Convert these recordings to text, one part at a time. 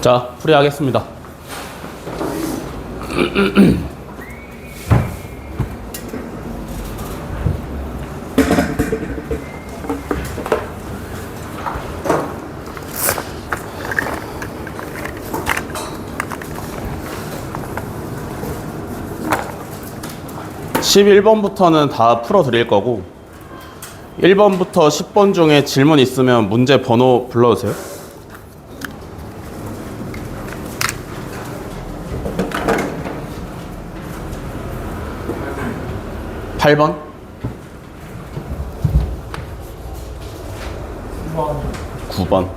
자, 풀이하겠습니다. (11번부터는) 다 풀어드릴 거고 1번부터 10번 중에 질문 있으면 문제 번호 불러주세요. 8번 9번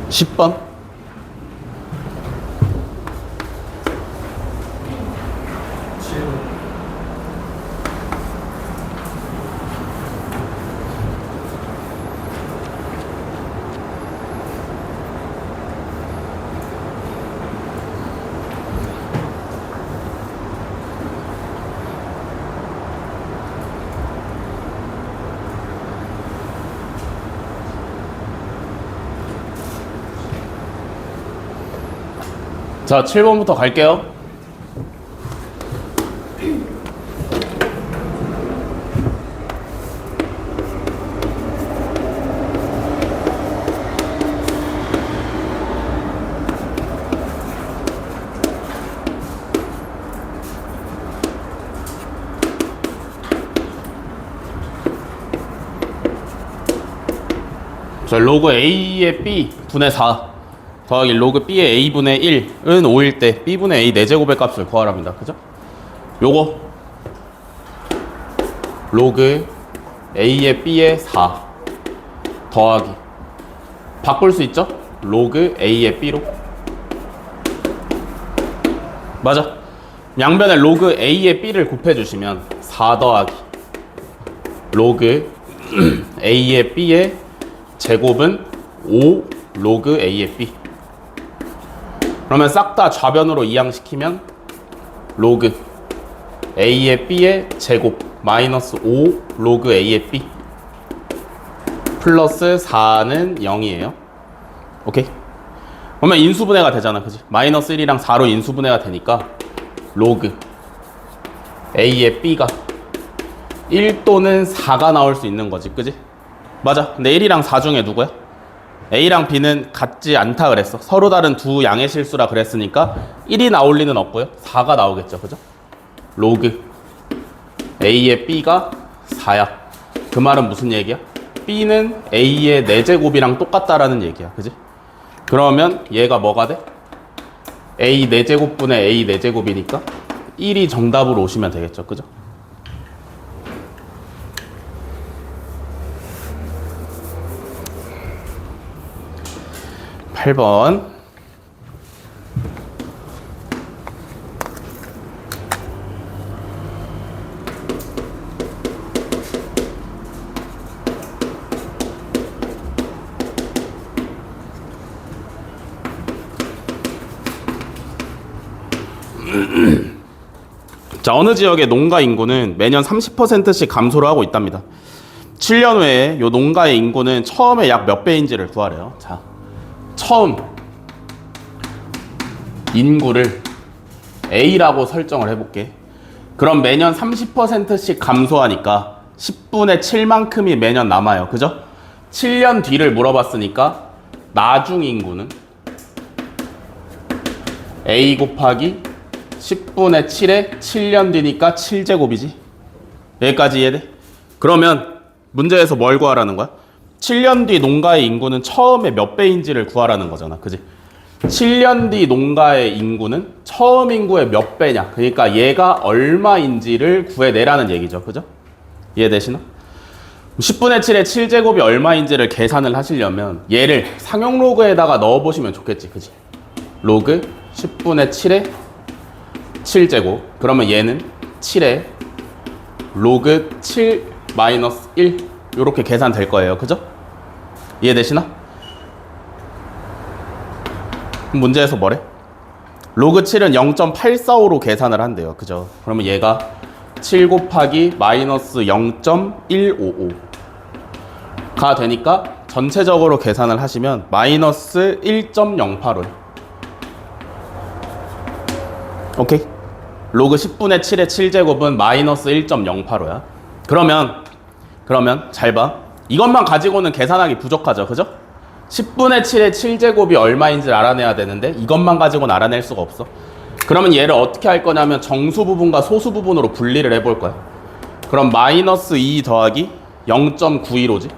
10번 7번부터 갈게요. 자, 로그 A의 B 분의 4 더하기 로그 B의 A분의 1은 5일 때 B분의 A 4제곱의 값을 구하랍니다. 그죠? 요거 로그 A의 B의 4 더하기 바꿀 수 있죠? 로그 A의 B로 맞아. 양변에 로그 A의 B를 곱해주시면 4 더하기 로그 A의 B의 제곱은 5 로그 A의 B. 그러면 싹 다 좌변으로 이항시키면 로그 A의 B의 제곱 마이너스 5 로그 A의 B 플러스 4는 0이에요. 오케이? 그러면 인수분해가 되잖아. 그지? 마이너스 1이랑 4로 인수분해가 되니까 로그 A의 B가 1 또는 4가 나올 수 있는 거지. 그지? 맞아. 근데 1이랑 4 중에 누구야? A랑 B는 같지 않다 그랬어. 서로 다른 두 양의 실수라 그랬으니까 1이 나올 리는 없고요. 4가 나오겠죠. 그죠? 로그 A의 B가 4야. 그 말은 무슨 얘기야? B는 A의 4제곱이랑 똑같다라는 얘기야. 그지? 그러면 얘가 뭐가 돼? A 4제곱분의 A 4제곱이니까 1이 정답으로 오시면 되겠죠. 그죠? (8번) 자, 어느 지역의 농가 인구는 매년 30%씩 감소를 하고 있답니다. 7년 후에 이 농가의 인구는 처음에 약 몇 배인지를 구하래요. 자, 처음 인구를 A라고 설정을 해볼게. 그럼 매년 30%씩 감소하니까 10분의 7만큼이 매년 남아요. 그죠? 7년 뒤를 물어봤으니까 나중 인구는 A 곱하기 10분의 7에 7년 뒤니까 7제곱이지. 여기까지 이해돼? 그러면 문제에서 뭘 구하라는 거야? 7년 뒤 농가의 인구는 처음에 몇 배인지를 구하라는 거잖아. 그지? 7년 뒤 농가의 인구는 처음 인구의 몇 배냐. 그러니까 얘가 얼마인지를 구해내라는 얘기죠. 그죠? 이해되시나? 10분의 7에 7제곱이 얼마인지를 계산을 하시려면 얘를 상용 로그에다가 넣어보시면 좋겠지. 그지? 로그 10분의 7에 7제곱. 그러면 얘는 7에 로그 7 마이너스 1 요렇게 계산될 거예요. 그죠? 이해되시나? 문제에서 뭐래? 로그 7은 0.845로 계산을 한대요. 그죠? 그러면 얘가 7 곱하기 마이너스 0.155가 되니까 전체적으로 계산을 하시면 마이너스 1.085. 오케이? 로그 10분의 7의 7제곱은 마이너스 1.085야. 그러면 잘 봐. 이것만 가지고는 계산하기 부족하죠. 그죠? 10분의 7의 7제곱이 얼마인지를 알아내야 되는데 이것만 가지고는 알아낼 수가 없어. 그러면 얘를 어떻게 할 거냐면 정수 부분과 소수 부분으로 분리를 해볼 거야. 그럼 마이너스 2 더하기 0.915지.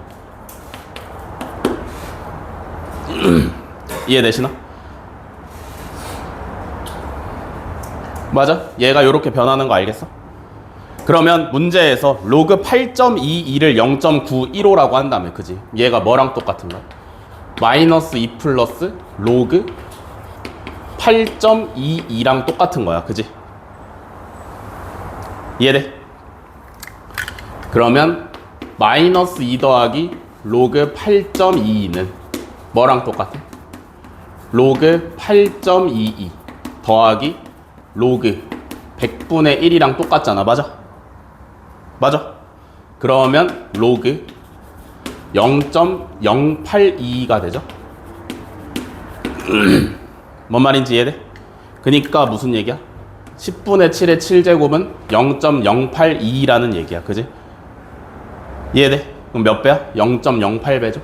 이해되시나? 맞아? 얘가 이렇게 변하는 거 알겠어? 그러면 문제에서 로그 8.22를 0.915라고 한다면 그지? 얘가 뭐랑 똑같은 거야? 마이너스 2 플러스 로그 8.22랑 똑같은 거야. 그지? 이해돼? 그러면 마이너스 2 더하기 로그 8.22는 뭐랑 똑같아? 로그 8.22 더하기 로그 100분의 1이랑 똑같잖아. 맞아? 맞아? 그러면 로그 0.082가 되죠? 뭔 말인지 이해돼? 그니까 무슨 얘기야? 10분의 7의 7제곱은 0.082라는 얘기야. 그지? 이해돼? 그럼 몇 배야? 0.08배죠?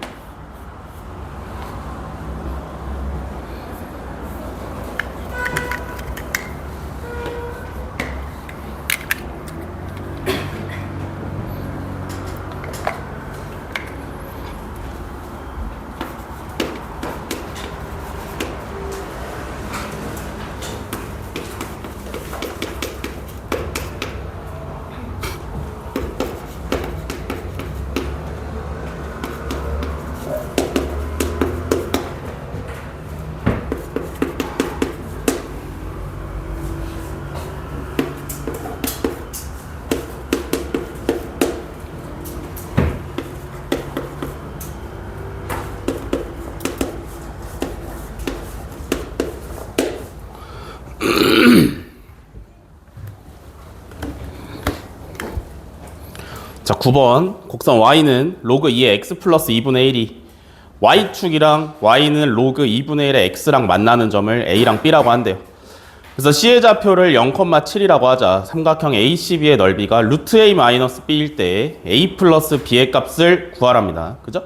자, 9번 곡선 y는 로그 2의 x 플러스 2분의 1이 y축이랑 y는 로그 2분의 1의 x랑 만나는 점을 a랑 b라고 한대요. 그래서 c의 좌표를 0,7이라고 하자. 삼각형 ACB의 넓이가 루트 a 마이너스 b일 때 a 플러스 b의 값을 구하랍니다. 그죠?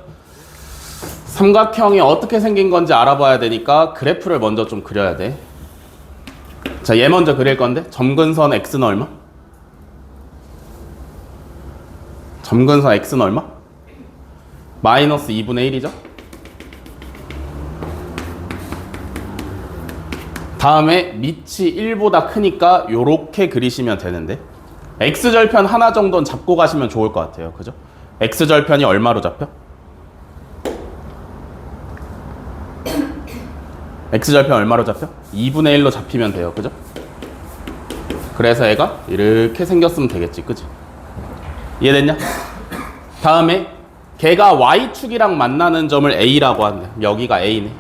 삼각형이 어떻게 생긴 건지 알아봐야 되니까 그래프를 먼저 좀 그려야 돼. 자, 얘 먼저 그릴 건데 점근선 x는 얼마? 점근선 x는 얼마? 마이너스 2분의 1이죠? 다음에 밑이 1보다 크니까 요렇게 그리시면 되는데 x절편 하나 정도는 잡고 가시면 좋을 것 같아요. 그죠? x절편이 얼마로 잡혀? x절편 얼마로 잡혀? 2분의 1로 잡히면 돼요. 그죠? 그래서 얘가 이렇게 생겼으면 되겠지. 그지? 이해됐냐? 다음에 걔가 y축이랑 만나는 점을 a라고 한대. 여기가 a네.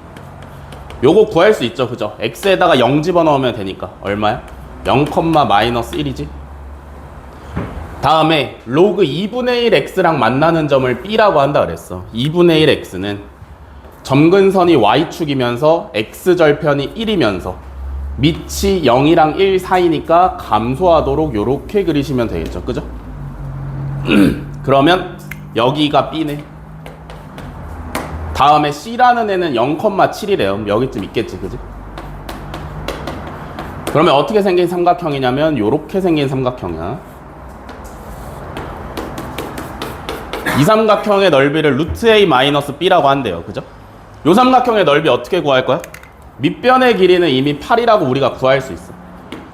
요거 구할 수 있죠. 그죠? x에다가 0 집어넣으면 되니까 얼마야? 0, 마이너스 1이지. 다음에 로그 2분의 1 x랑 만나는 점을 b라고 한다 그랬어. 2분의 1 x는 점근선이 y축이면서 x절편이 1이면서 밑이 0이랑 1 사이니까 감소하도록 요렇게 그리시면 되겠죠. 그죠? 그러면 여기가 b네. 다음에 c라는 애는 0,7이래요. 여기쯤 있겠지. 그지? 그러면 어떻게 생긴 삼각형이냐면 요렇게 생긴 삼각형이야. 이 삼각형의 넓이를 루트 a 마이너스 b라고 한대요. 그죠? 요 삼각형의 넓이 어떻게 구할 거야? 밑변의 길이는 이미 8이라고 우리가 구할 수 있어.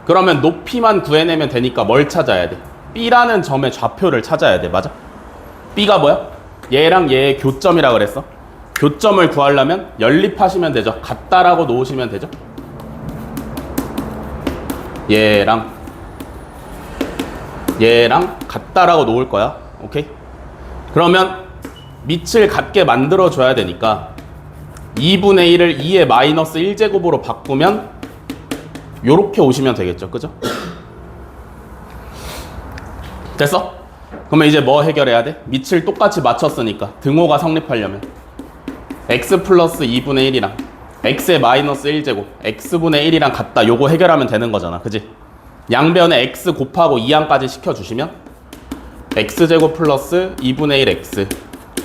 그러면 높이만 구해내면 되니까 뭘 찾아야 돼? b라는 점의 좌표를 찾아야 돼. 맞아? b가 뭐야? 얘랑 얘의 교점이라 그랬어. 교점을 구하려면 연립하시면 되죠. 같다라고 놓으시면 되죠. 얘랑 얘랑 같다라고 놓을 거야. 오케이? 그러면 밑을 같게 만들어 줘야 되니까 2분의 1을 2의 마이너스 1제곱으로 바꾸면 요렇게 오시면 되겠죠. 그죠? 됐어? 그러면 이제 뭐 해결해야 돼? 밑을 똑같이 맞췄으니까 등호가 성립하려면 x 플러스 2분의 1이랑 x의 마이너스 1제곱 x분의 1이랑 같다. 요거 해결하면 되는 거잖아. 그지? 양변에 x 곱하고 2항까지 시켜주시면 x제곱 플러스 2분의 1x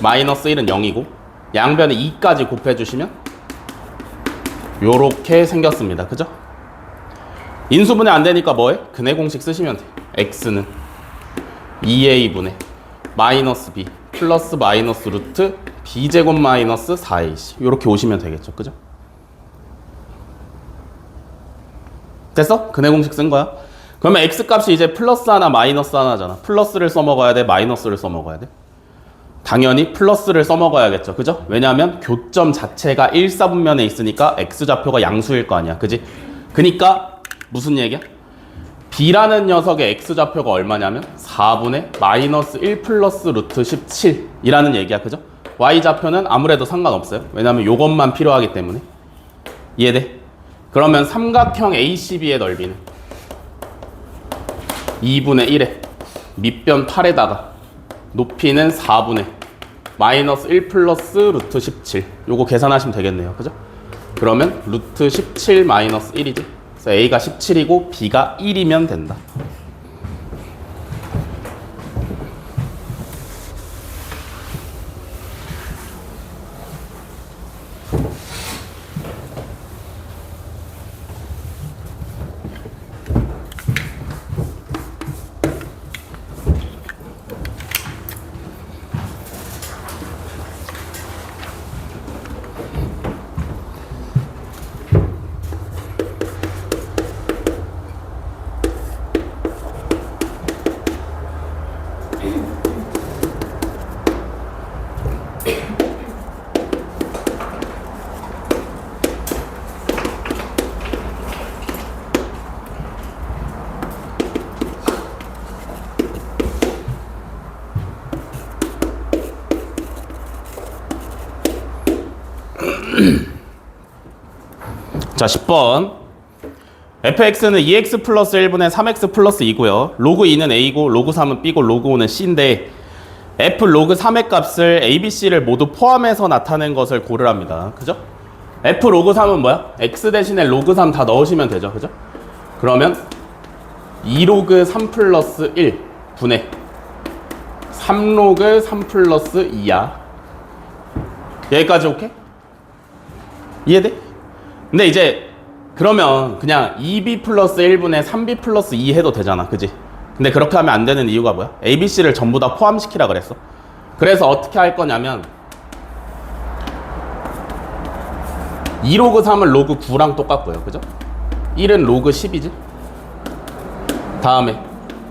마이너스 1은 0이고 양변에 2까지 곱해주시면 요렇게 생겼습니다. 그죠? 인수분해 안 되니까 뭐해? 근해 공식 쓰시면 돼. x는 2a분의 마이너스 b 플러스 마이너스 루트 b제곱 마이너스 4ac 요렇게 오시면 되겠죠. 그죠? 됐어? 근해 공식 쓴 거야. 그러면 x 값이 이제 플러스 하나 마이너스 하나잖아. 플러스를 써먹어야 돼? 마이너스를 써먹어야 돼? 당연히 플러스를 써먹어야겠죠. 그죠? 왜냐하면 교점 자체가 1사분면에 있으니까 x좌표가 양수일 거 아니야. 그지? 그니까 무슨 얘기야? b라는 녀석의 x좌표가 얼마냐면 4분의 마이너스 1 플러스 루트 17 이라는 얘기야. 그죠? y좌표는 아무래도 상관없어요. 왜냐하면 요것만 필요하기 때문에. 이해돼? 그러면 삼각형 ACB의 넓이는 2분의 1에 밑변 8에다가 높이는 4분의 마이너스 1 플러스 루트 17 요거 계산하시면 되겠네요. 그죠? 그러면 루트 17 마이너스 1이지. 그래서 A가 17이고 B가 1이면 된다. 자, 10번. fx는 2x 플러스 1분의 3x 플러스 2고요. 로그 2는 a고 로그 3은 b고 로그 5는 c인데 f 로그 3의 값을 a, b, c를 모두 포함해서 나타낸 것을 고르랍니다. 그죠? f 로그 3은 뭐야? x 대신에 로그 3 다 넣으시면 되죠. 그죠? 그러면 2 로그 3 플러스 1 분의 3 로그 3 플러스 2야. 여기까지 오케이? 이해돼? 근데 이제 그러면 그냥 2b 플러스 1분의 3b 플러스 2 해도 되잖아. 그지? 근데 그렇게 하면 안 되는 이유가 뭐야? a, b, c를 전부 다 포함시키라 그랬어. 그래서 어떻게 할 거냐면 2 로그 3은 로그 9랑 똑같고요. 그죠? 1은 로그 10이지? 다음에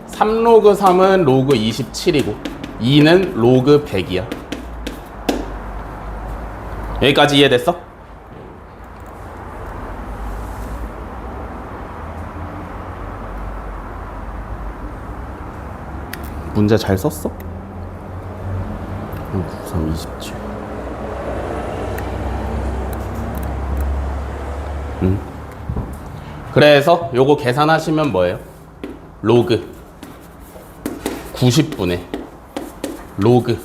3 로그 3은 로그 27이고 2는 로그 100이야. 여기까지 이해됐어? 문제 잘 썼어? 93, 27. 그래서 요거 계산하시면 뭐예요? 로그 90분의 로그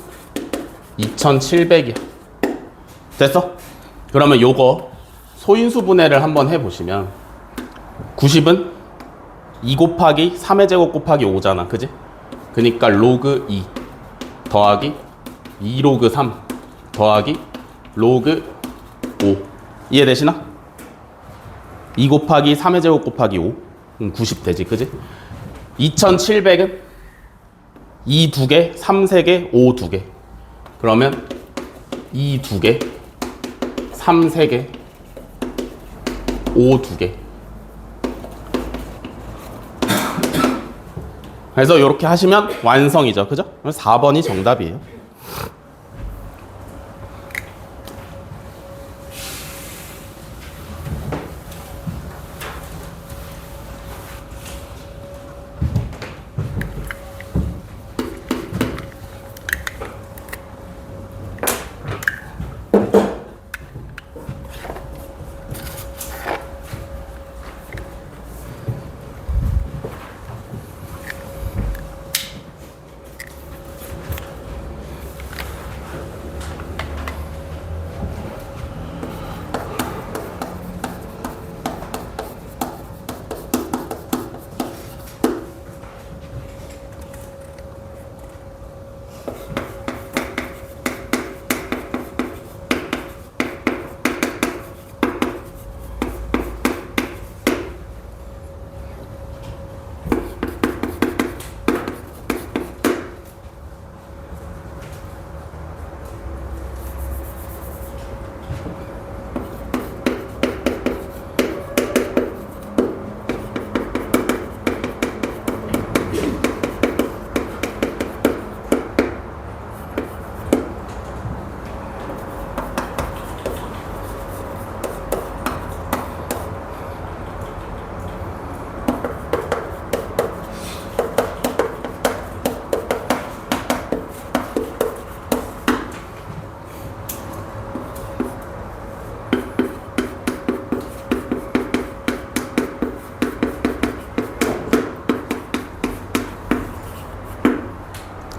2700이야. 됐어? 그러면 요거 소인수 분해를 한번 해보시면 90은 2 곱하기 3의 제곱 곱하기 5잖아. 그지? 그니까 로그 2 더하기 2 로그 3 더하기 로그 5 이해되시나? 2 곱하기 3의 제곱 곱하기 5 90 되지. 그지? 2700은 2 2개 3 3개 5 2개 그러면 2 2개 3 3개 5 2개 그래서 이렇게 하시면 완성이죠. 그죠? 4번이 정답이에요.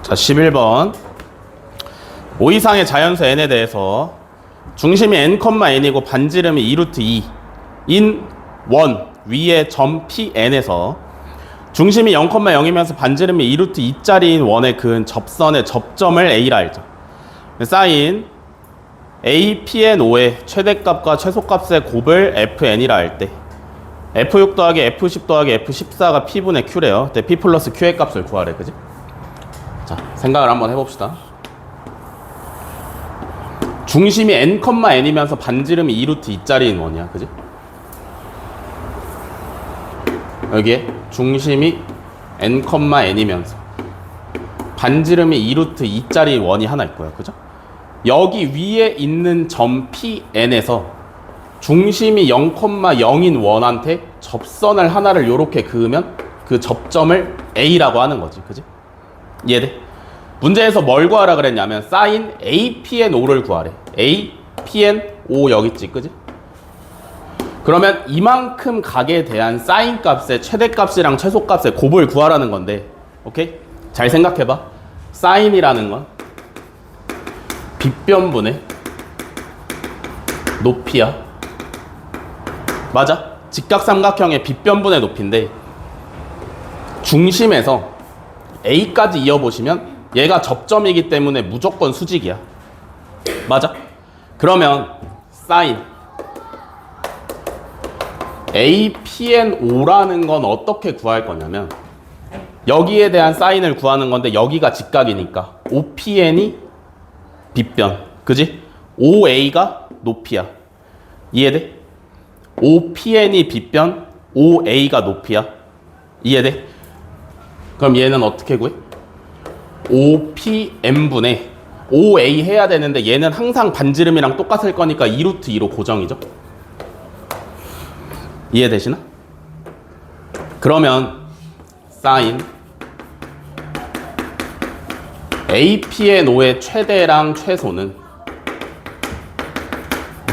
자, 11번. O 이상의 자연수 n에 대해서 중심이 n,n이고 반지름이 2루트 2인 원 위의 점 Pn에서 중심이 0,0이면서 반지름이 2루트 2짜리인 원에 그은 접선의 접점을 A라 알죠. 사인 A, Pn5의 최대값과 최소값의 곱을 Fn이라 할 때 F6 더하기 F10 더하기 F14가 P분의 Q래요. 그때 P 플러스 Q의 값을 구하래. 그지? 자, 생각을 한번 해봅시다. 중심이 n,n이면서 반지름이 2루트 2짜리인 원이야. 그지? 여기에 중심이 n,n이면서 반지름이 2루트 2짜리 원이 하나 있고요. 그죠? 여기 위에 있는 점 Pn에서 중심이 0,0인 원한테 접선을 하나를 요렇게 그으면 그 접점을 A라고 하는 거지. 그지? 이해돼? 문제에서 뭘 구하라 그랬냐면 사인 APN5를 구하래. APN5 여기 있지. 그지? 그러면 이만큼 각에 대한 사인 값의 최대값이랑 최소값의 곱을 구하라는 건데, 오케이? 잘 생각해봐. 사인이라는 건 빗변분의 높이야. 맞아? 직각삼각형의 빗변분의 높이인데 중심에서 A까지 이어보시면 얘가 접점이기 때문에 무조건 수직이야. 맞아? 그러면 사인 APN5라는 건 어떻게 구할 거냐면 여기에 대한 사인을 구하는 건데 여기가 직각이니까 OPN이 빗변. 그지? OA가 높이야. 이해돼? OPN이 빗변, OA가 높이야. 이해돼? 그럼 얘는 어떻게 구해? OPN분의 OA 해야 되는데 얘는 항상 반지름이랑 똑같을 거니까 2루트 2로 고정이죠. 이해되시나? 그러면 사인 APN5의 최대랑 최소는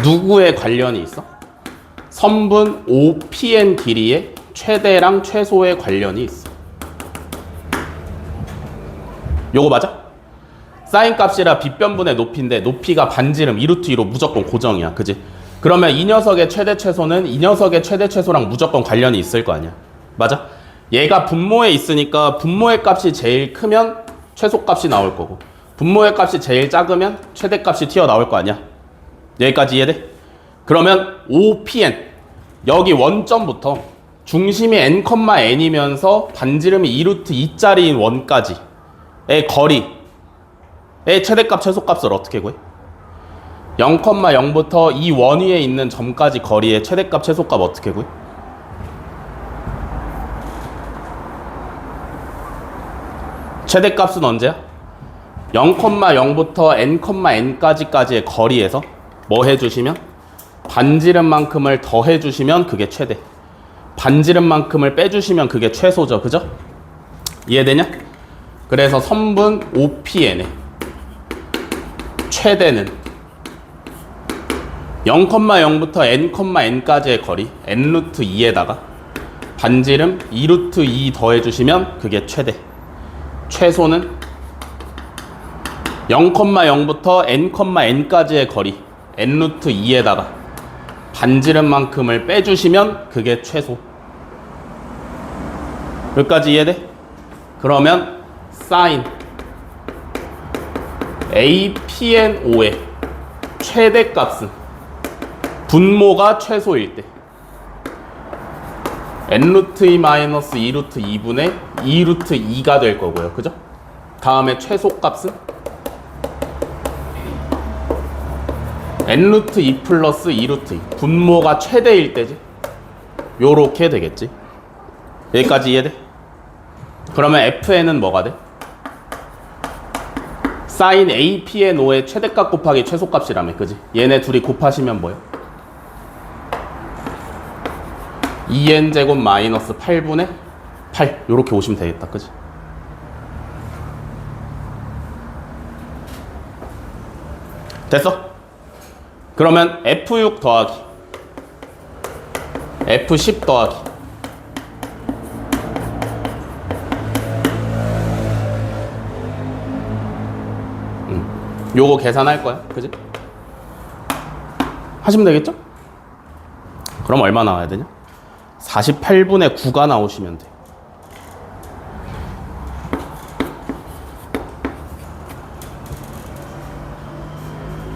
누구에 관련이 있어? 선분 OPN 길이의 최대랑 최소에 관련이 있어. 요거 맞아? 사인 값이라 빗변분의 높이인데 높이가 반지름 2루트 2로 무조건 고정이야. 그지? 그러면 이 녀석의 최대 최소는 이 녀석의 최대 최소랑 무조건 관련이 있을 거 아니야. 맞아? 얘가 분모에 있으니까 분모의 값이 제일 크면 최소값이 나올 거고 분모의 값이 제일 작으면 최대값이 튀어나올 거 아니야. 여기까지 이해돼? 그러면 OPN 여기 원점부터 중심이 n,n이면서 반지름이 2루트 2짜리인 원까지의 거리의 최대값 최소값을 어떻게 구해? 0,0부터 이 원 위에 있는 점까지 거리의 최대값 최소값 어떻게 구해? 최대값은 언제야? 0,0부터 n,n까지의 거리에서 뭐 해주시면? 반지름만큼을 더해주시면 그게 최대. 반지름만큼을 빼주시면 그게 최소죠. 그죠? 이해되냐? 그래서 선분 OPN의 최대는 0,0부터 n,n까지의 거리 n루트 2에다가 반지름 2루트 2 더해주시면 그게 최대. 최소는 0,0부터 n,n까지의 거리 n루트 2에다가 반지름만큼을 빼주시면 그게 최소. 여기까지 이해돼? 그러면 사인 APN5의 최대값은 분모가 최소일 때 n루트 2 마이너스 2루트 2분의 2루트 2가 될 거고요. 그죠? 다음에 최소값은 n루트 2 플러스 2루트 2 분모가 최대일 때지. 요렇게 되겠지. 여기까지 이해돼? 그러면 FN은 뭐가 돼? 사인 APN5의 최대값 곱하기 최소값이라며. 그지? 얘네 둘이 곱하시면 뭐예요? 2n제곱 마이너스 8분의 8 요렇게 오시면 되겠다. 그지? 됐어? 그러면 F6 더하기 F10 더하기 요거 계산할 거야. 그지? 하시면 되겠죠? 그럼 얼마 나와야 되냐? 48분의 9가 나오시면 돼.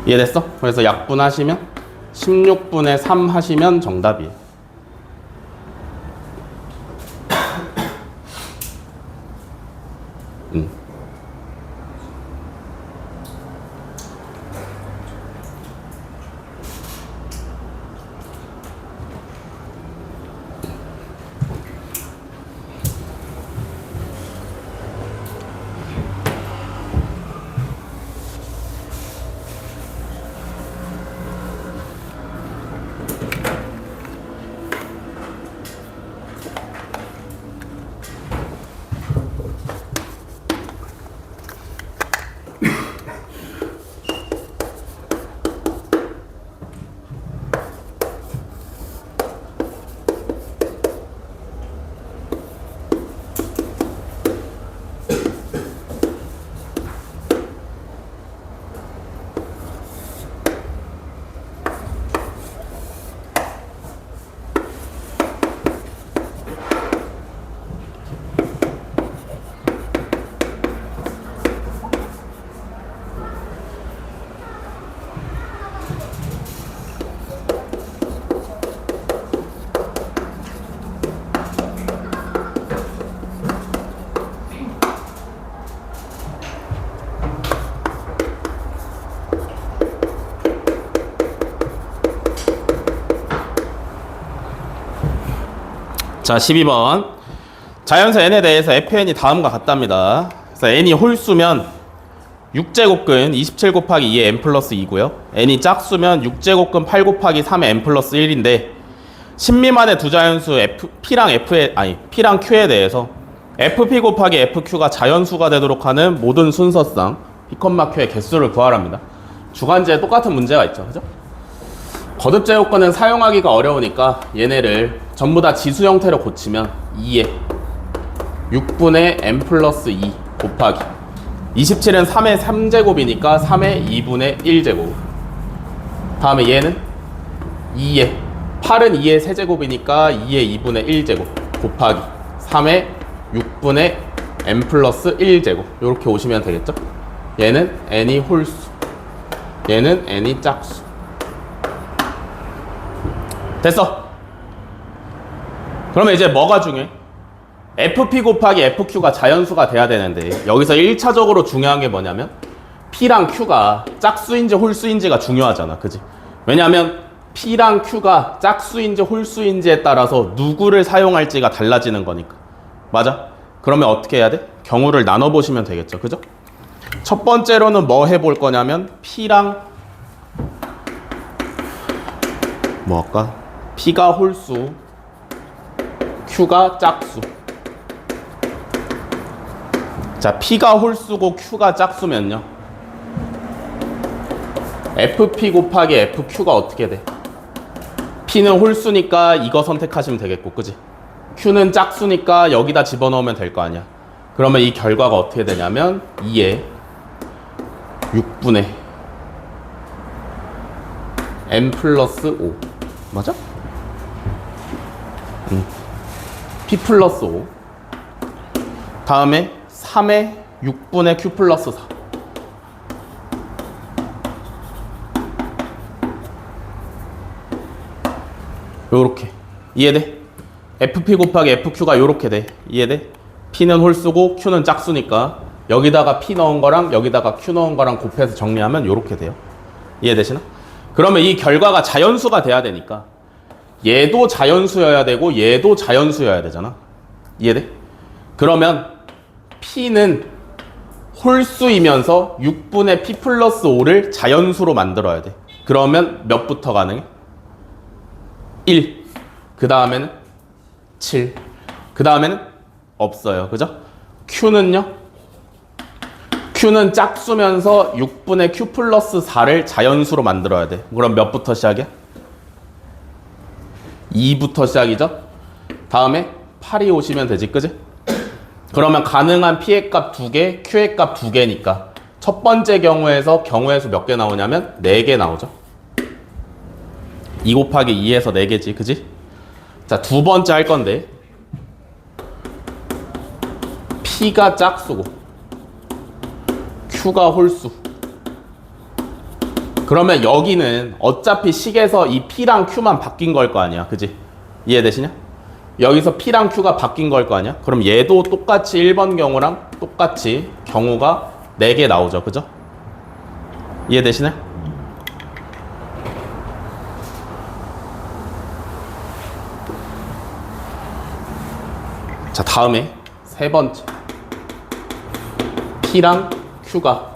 이해됐어? 그래서 약분하시면 16분의 3 하시면 정답이에요. 자, 12번. 자연수 n에 대해서 fn이 다음과 같답니다. 그래서 n이 홀수면 6제곱근 27 곱하기 2의 n 플러스 2고요. n이 짝수면 6제곱근 8 곱하기 3의 n 플러스 1인데 10 미만의 두 자연수 P랑 Q에 대해서 FP 곱하기 FQ가 자연수가 되도록 하는 모든 순서상 P, Q의 개수를 구하랍니다. 주간제에 똑같은 문제가 있죠. 그죠? 거듭 제곱근은 사용하기가 어려우니까 얘네를 전부 다 지수 형태로 고치면 2에 6분의 n 플러스 2 곱하기 27은 3의 3제곱이니까 3의 2분의 1제곱. 다음에 얘는 2에 8은 2의 세제곱이니까 2의 2분의 1제곱 곱하기 3의 6분의 n 플러스 1제곱. 이렇게 오시면 되겠죠? 얘는 n이 홀수, 얘는 n이 짝수. 됐어. 그러면 이제 뭐가 중요해? FP 곱하기 FQ가 자연수가 돼야 되는데 여기서 1차적으로 중요한 게 뭐냐면 P랑 Q가 짝수인지 홀수인지가 중요하잖아. 그지? 왜냐면 P랑 Q가 짝수인지 홀수인지에 따라서 누구를 사용할지가 달라지는 거니까. 맞아? 그러면 어떻게 해야 돼? 경우를 나눠보시면 되겠죠. 그죠? 첫 번째로는 뭐 해볼 거냐면 P랑 뭐 할까? P가 홀수, Q가 짝수. 자, P가 홀수고 Q가 짝수면요 FP 곱하기 FQ가 어떻게 돼? P는 홀수니까 이거 선택하시면 되겠고, 그지? Q는 짝수니까 여기다 집어넣으면 될 거 아니야. 그러면 이 결과가 어떻게 되냐면 2에 6분의 n 플러스 5. 맞아? P 플러스 5. 다음에 3의 6분의 Q 플러스 4. 요렇게. 이해돼? FP 곱하기 FQ가 요렇게 돼. 이해돼? P는 홀수고 Q는 짝수니까 여기다가 P 넣은 거랑 여기다가 Q 넣은 거랑 곱해서 정리하면 요렇게 돼요. 이해되시나? 그러면 이 결과가 자연수가 돼야 되니까 얘도 자연수여야 되고 얘도 자연수여야 되잖아. 이해돼? 그러면 P는 홀수이면서 6분의 P 플러스 5를 자연수로 만들어야 돼. 그러면 몇부터 가능해? 1. 그 다음에는 7. 그 다음에는 없어요. 그죠? Q는요? Q는 짝수면서 6분의 Q 플러스 4를 자연수로 만들어야 돼. 그럼 몇부터 시작이야? 2부터 시작이죠? 다음에 8이 오시면 되지, 그지? 그러면 가능한 P의 값 2개, Q의 값 2개니까 첫 번째 경우에서 경우의 수 몇 개 나오냐면 4개 나오죠. 2 곱하기 2에서 4개지, 그지? 자, 두 번째 할 건데 P가 짝수고 Q가 홀수. 그러면 여기는 어차피 식에서 이 P랑 Q만 바뀐 걸 거 아니야, 그지? 이해되시냐? 여기서 P랑 Q가 바뀐 걸 거 아니야? 그럼 얘도 똑같이 1번 경우랑 똑같이 경우가 4개 나오죠, 그죠? 이해되시네? 자, 다음에 세 번째 P랑 Q가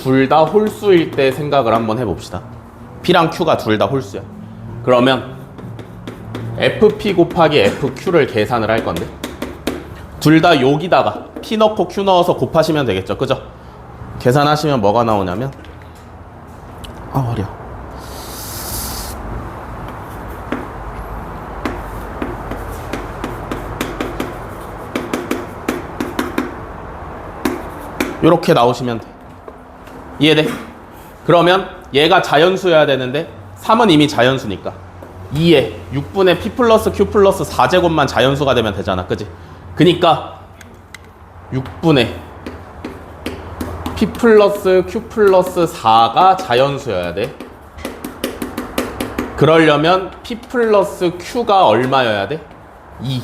둘 다 홀수일 때 생각을 한번 해봅시다. P랑 Q가 둘 다 홀수야. 그러면 FP 곱하기 FQ를 계산을 할 건데 둘 다 여기다가 P 넣고 Q 넣어서 곱하시면 되겠죠, 그죠? 계산하시면 뭐가 나오냐면 허리야. 요렇게 나오시면 돼. 이해돼? 그러면 얘가 자연수여야 되는데 3은 이미 자연수니까 2에 6분의 P 플러스 Q 플러스 4제곱만 자연수가 되면 되잖아, 그지? 그니까 6분의 P 플러스 Q 플러스 4가 자연수여야 돼. 그러려면 P 플러스 Q가 얼마여야 돼? 2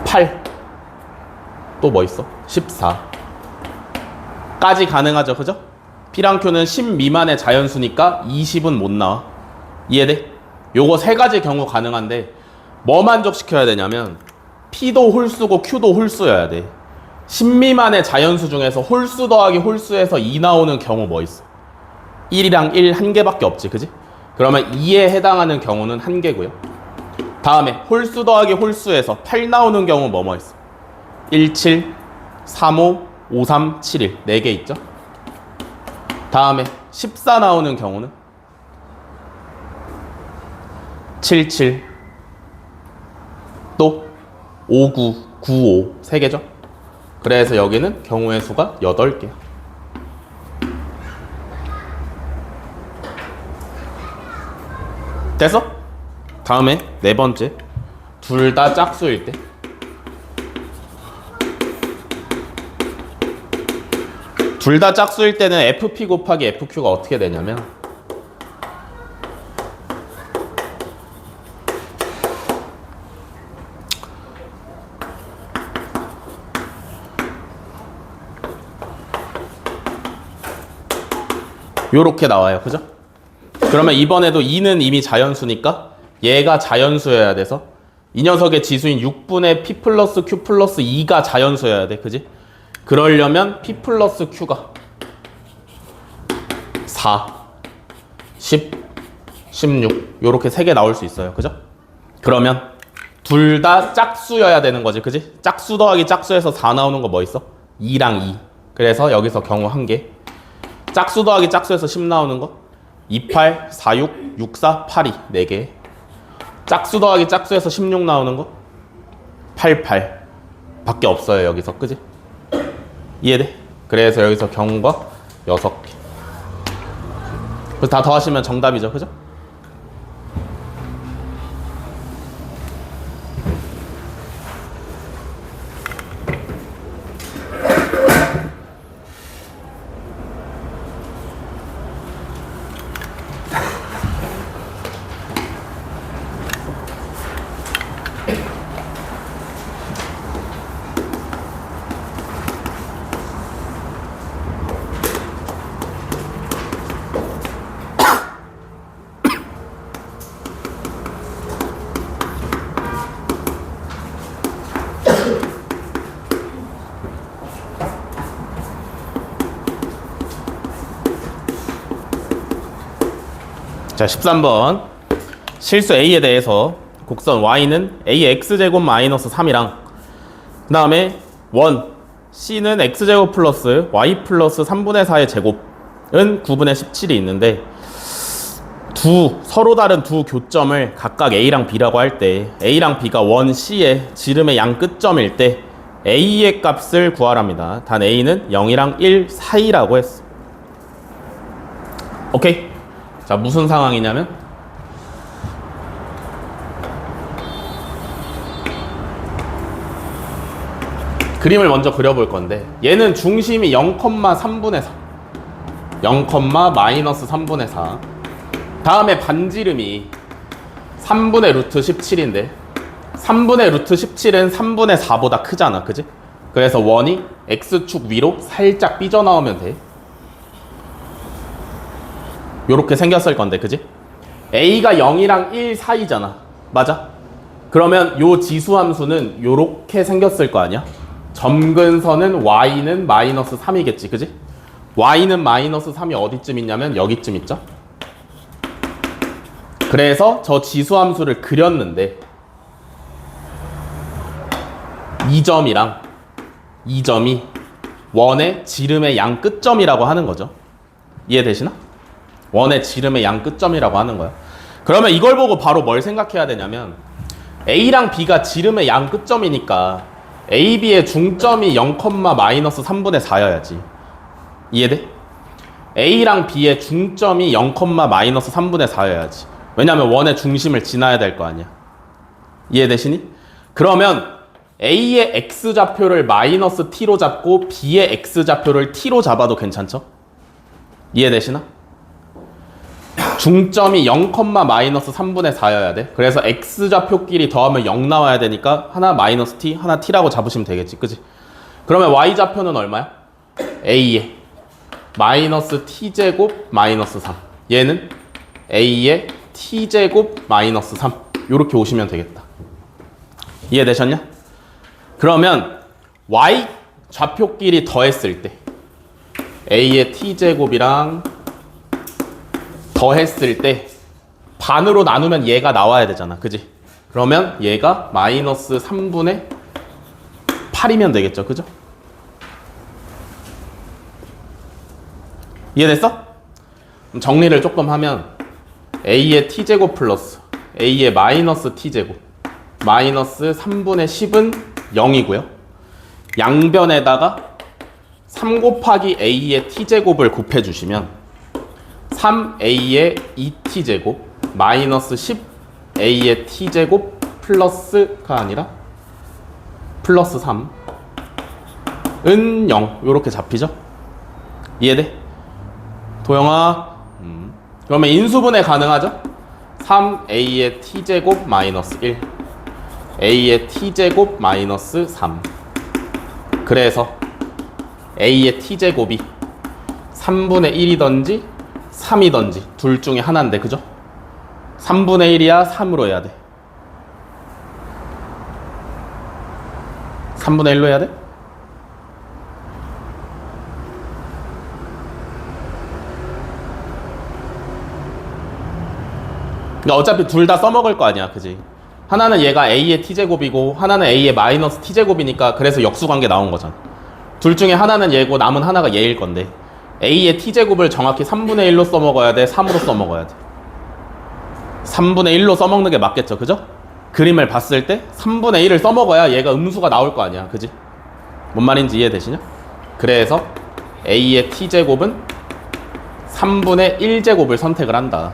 8 또 뭐 있어? 14 까지 가능하죠, 그죠? P랑 Q는 10 미만의 자연수니까 20은 못 나와. 이해돼? 요거 세 가지 경우 가능한데 뭐 만족시켜야 되냐면 P도 홀수고 Q도 홀수여야 돼. 10 미만의 자연수 중에서 홀수 더하기 홀수에서 2 나오는 경우 뭐 있어? 1이랑 1 한 개밖에 없지, 그지? 그러면 2에 해당하는 경우는 한 개고요. 다음에 홀수 더하기 홀수에서 8 나오는 경우 뭐 있어? 1, 7, 3, 5, 5, 3, 7, 1 4개 있죠? 다음에 14 나오는 경우는 7, 7 또 5, 9, 9, 5 3개죠? 그래서 여기는 경우의 수가 8개. 됐어? 다음에 네 번째 둘 다 짝수일 때 둘 다 짝수일 때는 FP 곱하기 FQ가 어떻게 되냐면 요렇게 나와요, 그죠? 그러면 이번에도 2는 이미 자연수니까 얘가 자연수여야 돼서 이 녀석의 지수인 6분의 P 플러스 Q 플러스 2가 자연수여야 돼, 그지? 그러려면 P 플러스 Q가 4, 10, 16 요렇게 3개 나올 수 있어요, 그죠? 그러면 둘 다 짝수여야 되는 거지, 그지? 짝수 더하기 짝수에서 4 나오는 거 뭐 있어? 2랑 2. 그래서 여기서 경우 1개. 짝수 더하기 짝수에서 10 나오는 거 28, 46, 64, 82 4개. 짝수 더하기 짝수에서 16 나오는 거 88 밖에 없어요, 여기서, 그지? 이해돼? 그래서 여기서 경우가 6개. 그래서 다 더하시면 정답이죠, 그죠? 자, 13번 실수 A에 대해서 곡선 Y는 AX제곱 마이너스 3이랑 그 다음에 원 C는 X제곱 플러스 Y 플러스 3분의 4의 제곱은 9분의 17이 있는데 서로 다른 두 교점을 각각 A랑 B라고 할 때 A랑 B가 원 C의 지름의 양 끝점일 때 a의 값을 구하랍니다. 단 a는 0이랑 1 사이라고 했어. 오케이? 자, 무슨 상황이냐면 그림을 먼저 그려볼 건데 얘는 중심이 0,3분의 4 0,-3분의 4 다음에 반지름이 3분의 루트 17인데 3분의 루트 17은 3분의 4보다 크잖아, 그지? 그래서 원이 x축 위로 살짝 삐져나오면 돼. 요렇게 생겼을 건데, 그지? a가 0이랑 1 사이잖아, 맞아? 그러면 요 지수함수는 요렇게 생겼을 거 아니야? 점근선은 y는 마이너스 3이겠지, 그지? y는 마이너스 3이 어디쯤 있냐면 여기쯤 있죠? 그래서 저 지수함수를 그렸는데 이 점이랑 이 점이 원의 지름의 양 끝점이라고 하는 거죠. 이해되시나? 원의 지름의 양 끝점이라고 하는 거야. 그러면 이걸 보고 바로 뭘 생각해야 되냐면 A랑 B가 지름의 양 끝점이니까 A, B의 중점이 0,-3분의 4여야지. 이해돼? A랑 B의 중점이 0,-3분의 4여야지. 왜냐면 원의 중심을 지나야 될 거 아니야. 이해되시니? 그러면 A의 X좌표를 마이너스 T로 잡고 B의 X좌표를 T로 잡아도 괜찮죠? 이해되시나? 중점이 0,-3분의 4여야 돼. 그래서 X좌표끼리 더하면 0 나와야 되니까 하나 마이너스 T, 하나 T라고 잡으시면 되겠지. 그지? 그러면 Y좌표는 얼마야? A의 마이너스 T제곱 마이너스 3. 얘는 A의 T제곱 마이너스 3. 요렇게 오시면 되겠다. 이해되셨냐? 그러면 y 좌표끼리 더했을 때 a의 t제곱이랑 더했을 때 반으로 나누면 얘가 나와야 되잖아, 그지? 그러면 얘가 마이너스 3분의 8이면 되겠죠, 그죠? 이해됐어? 그럼 정리를 조금 하면 a의 t제곱 플러스 a의 마이너스 t제곱 마이너스 3분의 10은 0이고요. 양변에다가 3 곱하기 a의 t제곱을 곱해주시면 3a의 2t제곱 마이너스 10a의 t제곱 플러스가 아니라 플러스 3은 0 요렇게 잡히죠? 이해돼? 도영아 그러면 인수분해 가능하죠? 3a의 t제곱 마이너스 1 a의 t제곱 마이너스 3 그래서 a의 t제곱이 3분의 1이던지 3이던지 둘 중에 하나인데 그죠? 3분의 1이야 3으로 해야 돼 3분의 1로 해야 돼? 그러니까 어차피 둘 다 써먹을 거 아니야, 그지? 하나는 얘가 a의 t제곱이고 하나는 a의 마이너스 t제곱이니까 그래서 역수관계 나온 거잖아. 둘 중에 하나는 얘고 남은 하나가 얘일 건데 a의 t제곱을 정확히 3분의 1로 써먹어야 돼? 3으로 써먹어야 돼? 3분의 1로 써먹는 게 맞겠죠, 그죠? 그림을 봤을 때 3분의 1을 써먹어야 얘가 음수가 나올 거 아니야, 그지? 뭔 말인지 이해되시냐? 그래서 a의 t제곱은 3분의 1제곱을 선택을 한다.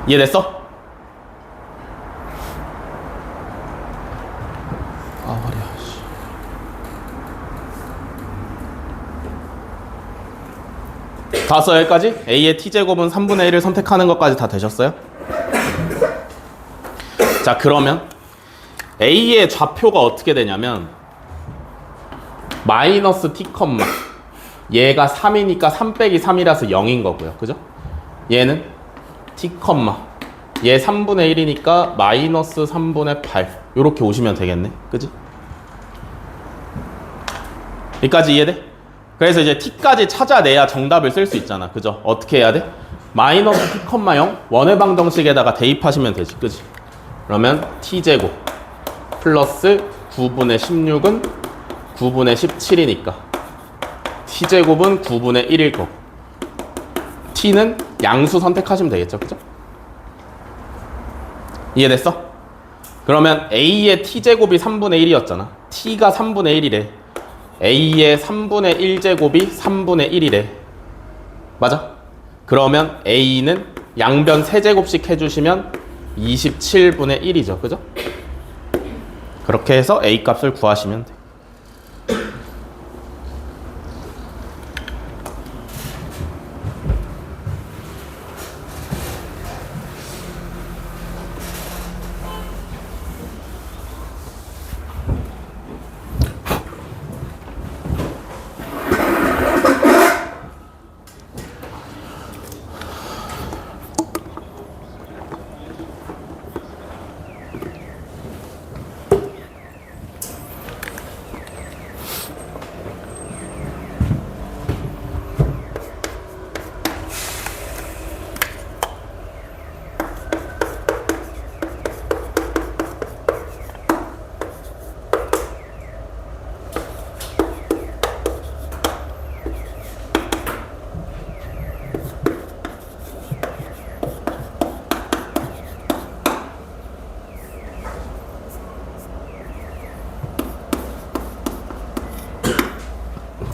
이해됐어? 허리야. 다 왔어요, 여기까지? a의 t제곱은 3분의 1을 선택하는 것까지 다 되셨어요? 자, 그러면 a의 좌표가 어떻게 되냐면 마이너스 t, 얘가 3이니까 3 빼기 3이라서 0인 거고요, 그죠? 얘는 t, 얘 3분의 1이니까 마이너스 3분의 8 요렇게 오시면 되겠네, 그지? 여기까지 이해돼? 그래서 이제 t까지 찾아내야 정답을 쓸 수 있잖아, 그죠? 어떻게 해야 돼? 마이너스 t, 0 원의 방정식에다가 대입하시면 되지, 그지? 그러면 t제곱 플러스 9분의 16은 9분의 17이니까 t제곱은 9분의 1일 거고 t는 양수 선택하시면 되겠죠, 그죠? 이해됐어? 그럼 그러면 A의 T제곱이 3분의 1이었잖아. T가 3분의 1이래. A의 3분의 1제곱이 3분의 1이래. 맞아? 그러면 A는 양변 3제곱씩 해주시면 27분의 1이죠. 그죠? 그렇게 해서 A 값을 구하시면 돼.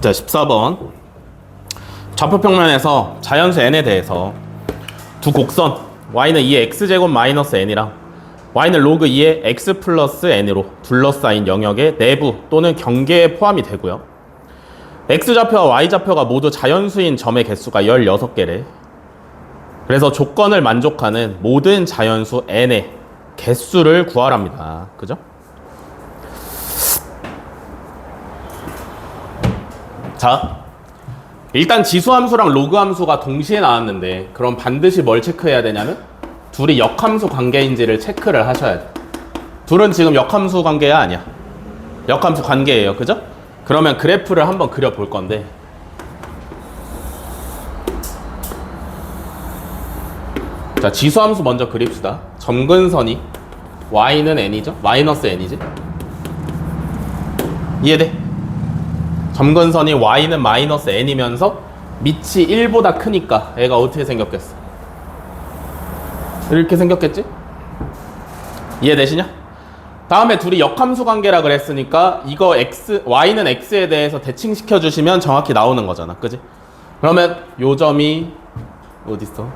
자, 14번. 좌표평면에서 자연수 n에 대해서 두 곡선 y는 2의 x제곱 마이너스 n이랑 y는 로그 2의 x 플러스 n으로 둘러싸인 영역의 내부 또는 경계에 포함이 되고요. x좌표와 y좌표가 모두 자연수인 점의 개수가 16개래. 그래서 조건을 만족하는 모든 자연수 n의 개수를 구하랍니다. 그죠? 자, 일단 지수함수랑 로그함수가 동시에 나왔는데 그럼 반드시 뭘 체크해야 되냐면 둘이 역함수 관계인지를 체크를 하셔야 돼. 둘은 지금 역함수 관계야 아니야? 역함수 관계예요. 그죠? 그러면 그래프를 한번 그려볼 건데 자, 지수함수 먼저 그립시다. 점근선이 y는 n이죠? 마이너스 n이지? 이해돼? 점근선이 y는 마이너스 n이면서 밑이 1보다 크니까 얘가 어떻게 생겼겠어? 이렇게 생겼겠지? 이해되시냐? 다음에 둘이 역함수 관계라 그랬으니까 이거 y는 x에 대해서 대칭시켜 주시면 정확히 나오는 거잖아. 그지? 그러면 요 점이 어딨어?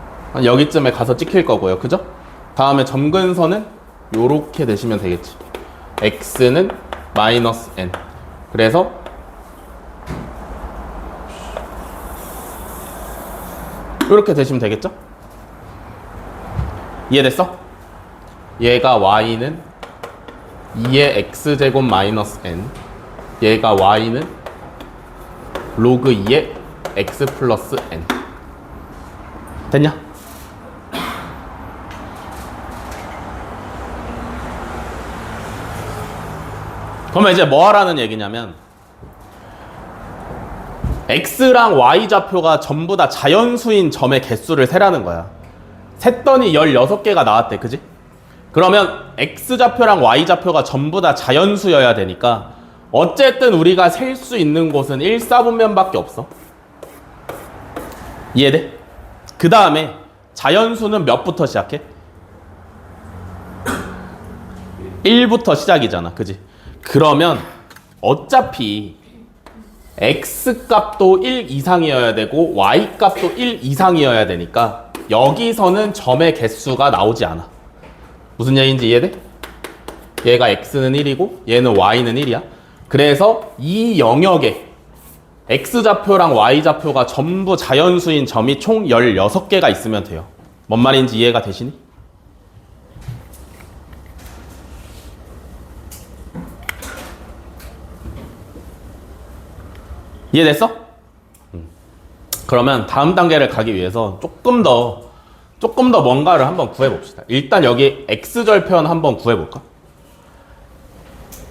여기쯤에 가서 찍힐 거고요. 그죠? 다음에 점근선은 요렇게 되시면 되겠지. x는 마이너스 n. 그래서 이렇게 되시면 되겠죠? 이해됐어? 얘가 y는 2의 x제곱 마이너스 n, 얘가 y는 로그 2의 x 플러스 n. 됐냐? 그러면 이제 뭐 하라는 얘기냐면 x랑 y좌표가 전부 다 자연수인 점의 개수를 세라는 거야. 셌더니 16개가 나왔대. 그지? 그러면 x좌표랑 y좌표가 전부 다 자연수여야 되니까 어쨌든 우리가 셀 수 있는 곳은 1사분면밖에 없어. 이해돼? 그 다음에 자연수는 몇부터 시작해? 1부터 시작이잖아. 그지? 그러면 어차피 x값도 1 이상이어야 되고 y값도 1 이상이어야 되니까 여기서는 점의 개수가 나오지 않아. 무슨 얘기인지 이해돼? 얘가 x는 1이고 얘는 y는 1이야. 그래서 이 영역에 x좌표랑 y좌표가 전부 자연수인 점이 총 16개가 있으면 돼요. 뭔 말인지 이해가 되시니? 이해됐어? 그러면 다음 단계를 가기 위해서 조금 더 뭔가를 한번 구해봅시다. 일단 여기 x절편 한번 구해볼까?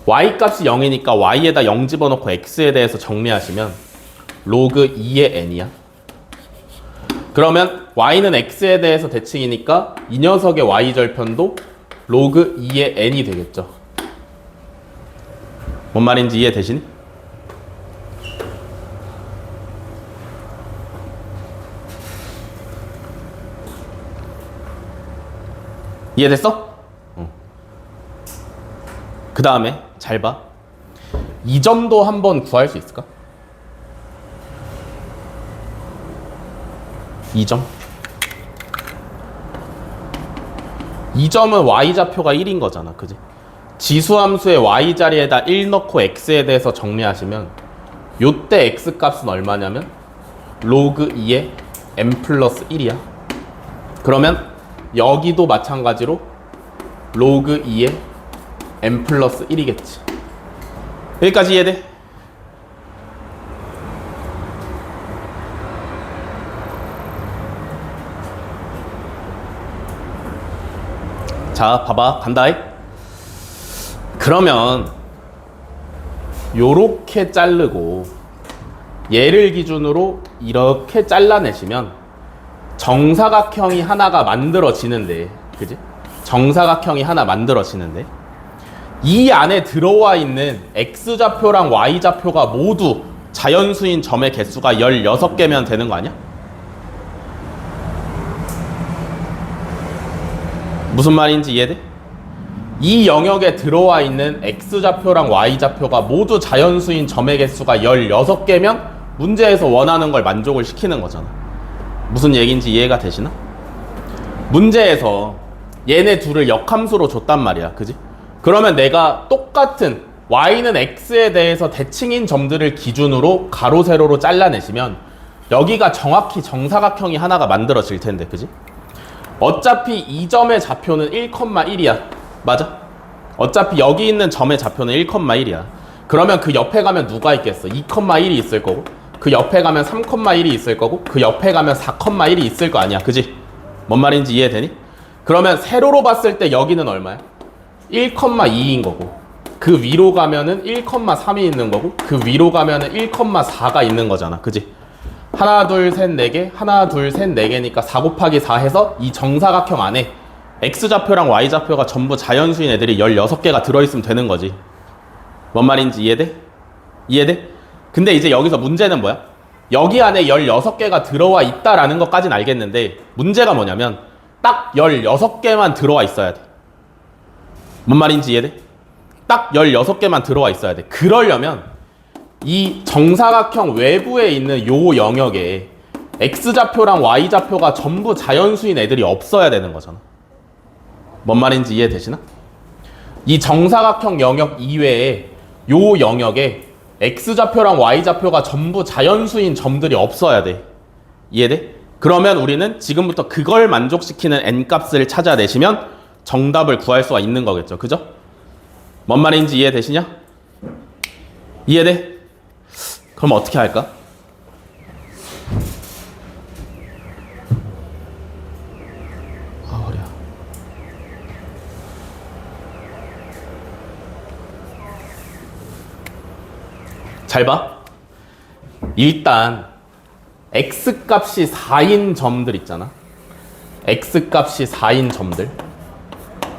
y값이 0이니까 y에다 0 집어넣고 x에 대해서 정리하시면 로그 2의 n이야. 그러면 y는 x에 대해서 대칭이니까 이 녀석의 y절편도 로그 2의 n이 되겠죠. 뭔 말인지 이해되시니? 이해됐어? 그 다음에 잘 봐. 이 점도 한번 구할 수 있을까? 이 점. 이 점은 y좌표가 1인 거잖아. 그지? 지수함수의 y자리에다 1 넣고 x에 대해서 정리하시면 요때 x 값은 얼마냐면 로그 2의 m 플러스 1이야. 그러면 여기도 마찬가지로 로그 2의 m 플러스 1이겠지. 여기까지 이해돼? 자, 봐봐. 간다이. 그러면 요렇게 자르고 얘를 기준으로 이렇게 잘라내시면 정사각형이 하나가 만들어지는데, 그지? 정사각형이 하나 만들어지는데 이 안에 들어와 있는 x좌표랑 y좌표가 모두 자연수인 점의 개수가 16개면 되는 거 아니야? 무슨 말인지 이해돼? 이 영역에 들어와 있는 x좌표랑 y좌표가 모두 자연수인 점의 개수가 16개면 문제에서 원하는 걸 만족을 시키는 거잖아. 무슨 얘기인지 이해가 되시나? 문제에서 얘네 둘을 역함수로 줬단 말이야. 그지? 그러면 내가 똑같은 y는 x에 대해서 대칭인 점들을 기준으로 가로 세로로 잘라내시면 여기가 정확히 정사각형이 하나가 만들어질 텐데, 그지? 어차피 이 점의 좌표는 1,1이야. 맞아? 어차피 여기 있는 점의 좌표는 1,1이야. 그러면 그 옆에 가면 누가 있겠어? 2,1이 있을 거고, 그 옆에 가면 3,1이 있을 거고, 그 옆에 가면 4,1이 있을 거 아니야. 그지? 뭔 말인지 이해되니? 그러면 세로로 봤을 때 여기는 얼마야? 1,2인 거고, 그 위로 가면은 1,3이 있는 거고, 그 위로 가면은 1,4가 있는 거잖아. 그지? 하나, 둘, 셋, 네 개, 하나, 둘, 셋, 네 개니까 4 곱하기 4 해서 이 정사각형 안에 x좌표랑 y좌표가 전부 자연수인 애들이 16개가 들어있으면 되는 거지. 뭔 말인지 이해돼? 이해돼? 근데 이제 여기서 문제는 뭐야? 여기 안에 16개가 들어와 있다라는 것까지는 알겠는데 문제가 뭐냐면 딱 16개만 들어와 있어야 돼. 뭔 말인지 이해돼? 딱 16개만 들어와 있어야 돼. 그러려면 이 정사각형 외부에 있는 요 영역에 x좌표랑 y좌표가 전부 자연수인 애들이 없어야 되는 거잖아. 뭔 말인지 이해되시나? 이 정사각형 영역 이외에 요 영역에 x좌표랑 y좌표가 전부 자연수인 점들이 없어야 돼. 이해돼? 그러면 우리는 지금부터 그걸 만족시키는 n값을 찾아내시면 정답을 구할 수가 있는 거겠죠. 그죠? 뭔 말인지 이해되시냐? 이해돼? 그럼 어떻게 할까? 아, 허리야. 잘 봐. 일단 x값이 4인 점들 있잖아. x값이 4인 점들.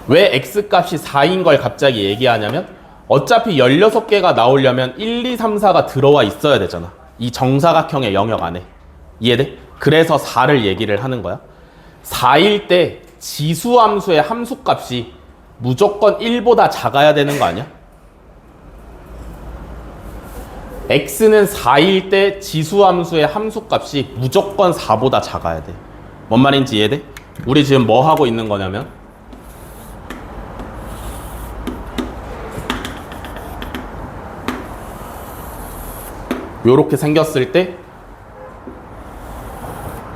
왜 x값이 4인 걸 갑자기 얘기하냐면 어차피 16개가 나오려면 1, 2, 3, 4가 들어와 있어야 되잖아. 이 정사각형의 영역 안에. 이해돼? 그래서 4를 얘기를 하는 거야. 4일 때 지수함수의 함수값이 무조건 1보다 작아야 되는 거 아니야? x는 4일 때 지수함수의 함수값이 무조건 4보다 작아야 돼. 뭔 말인지 이해돼? 우리 지금 뭐 하고 있는 거냐면 요렇게 생겼을 때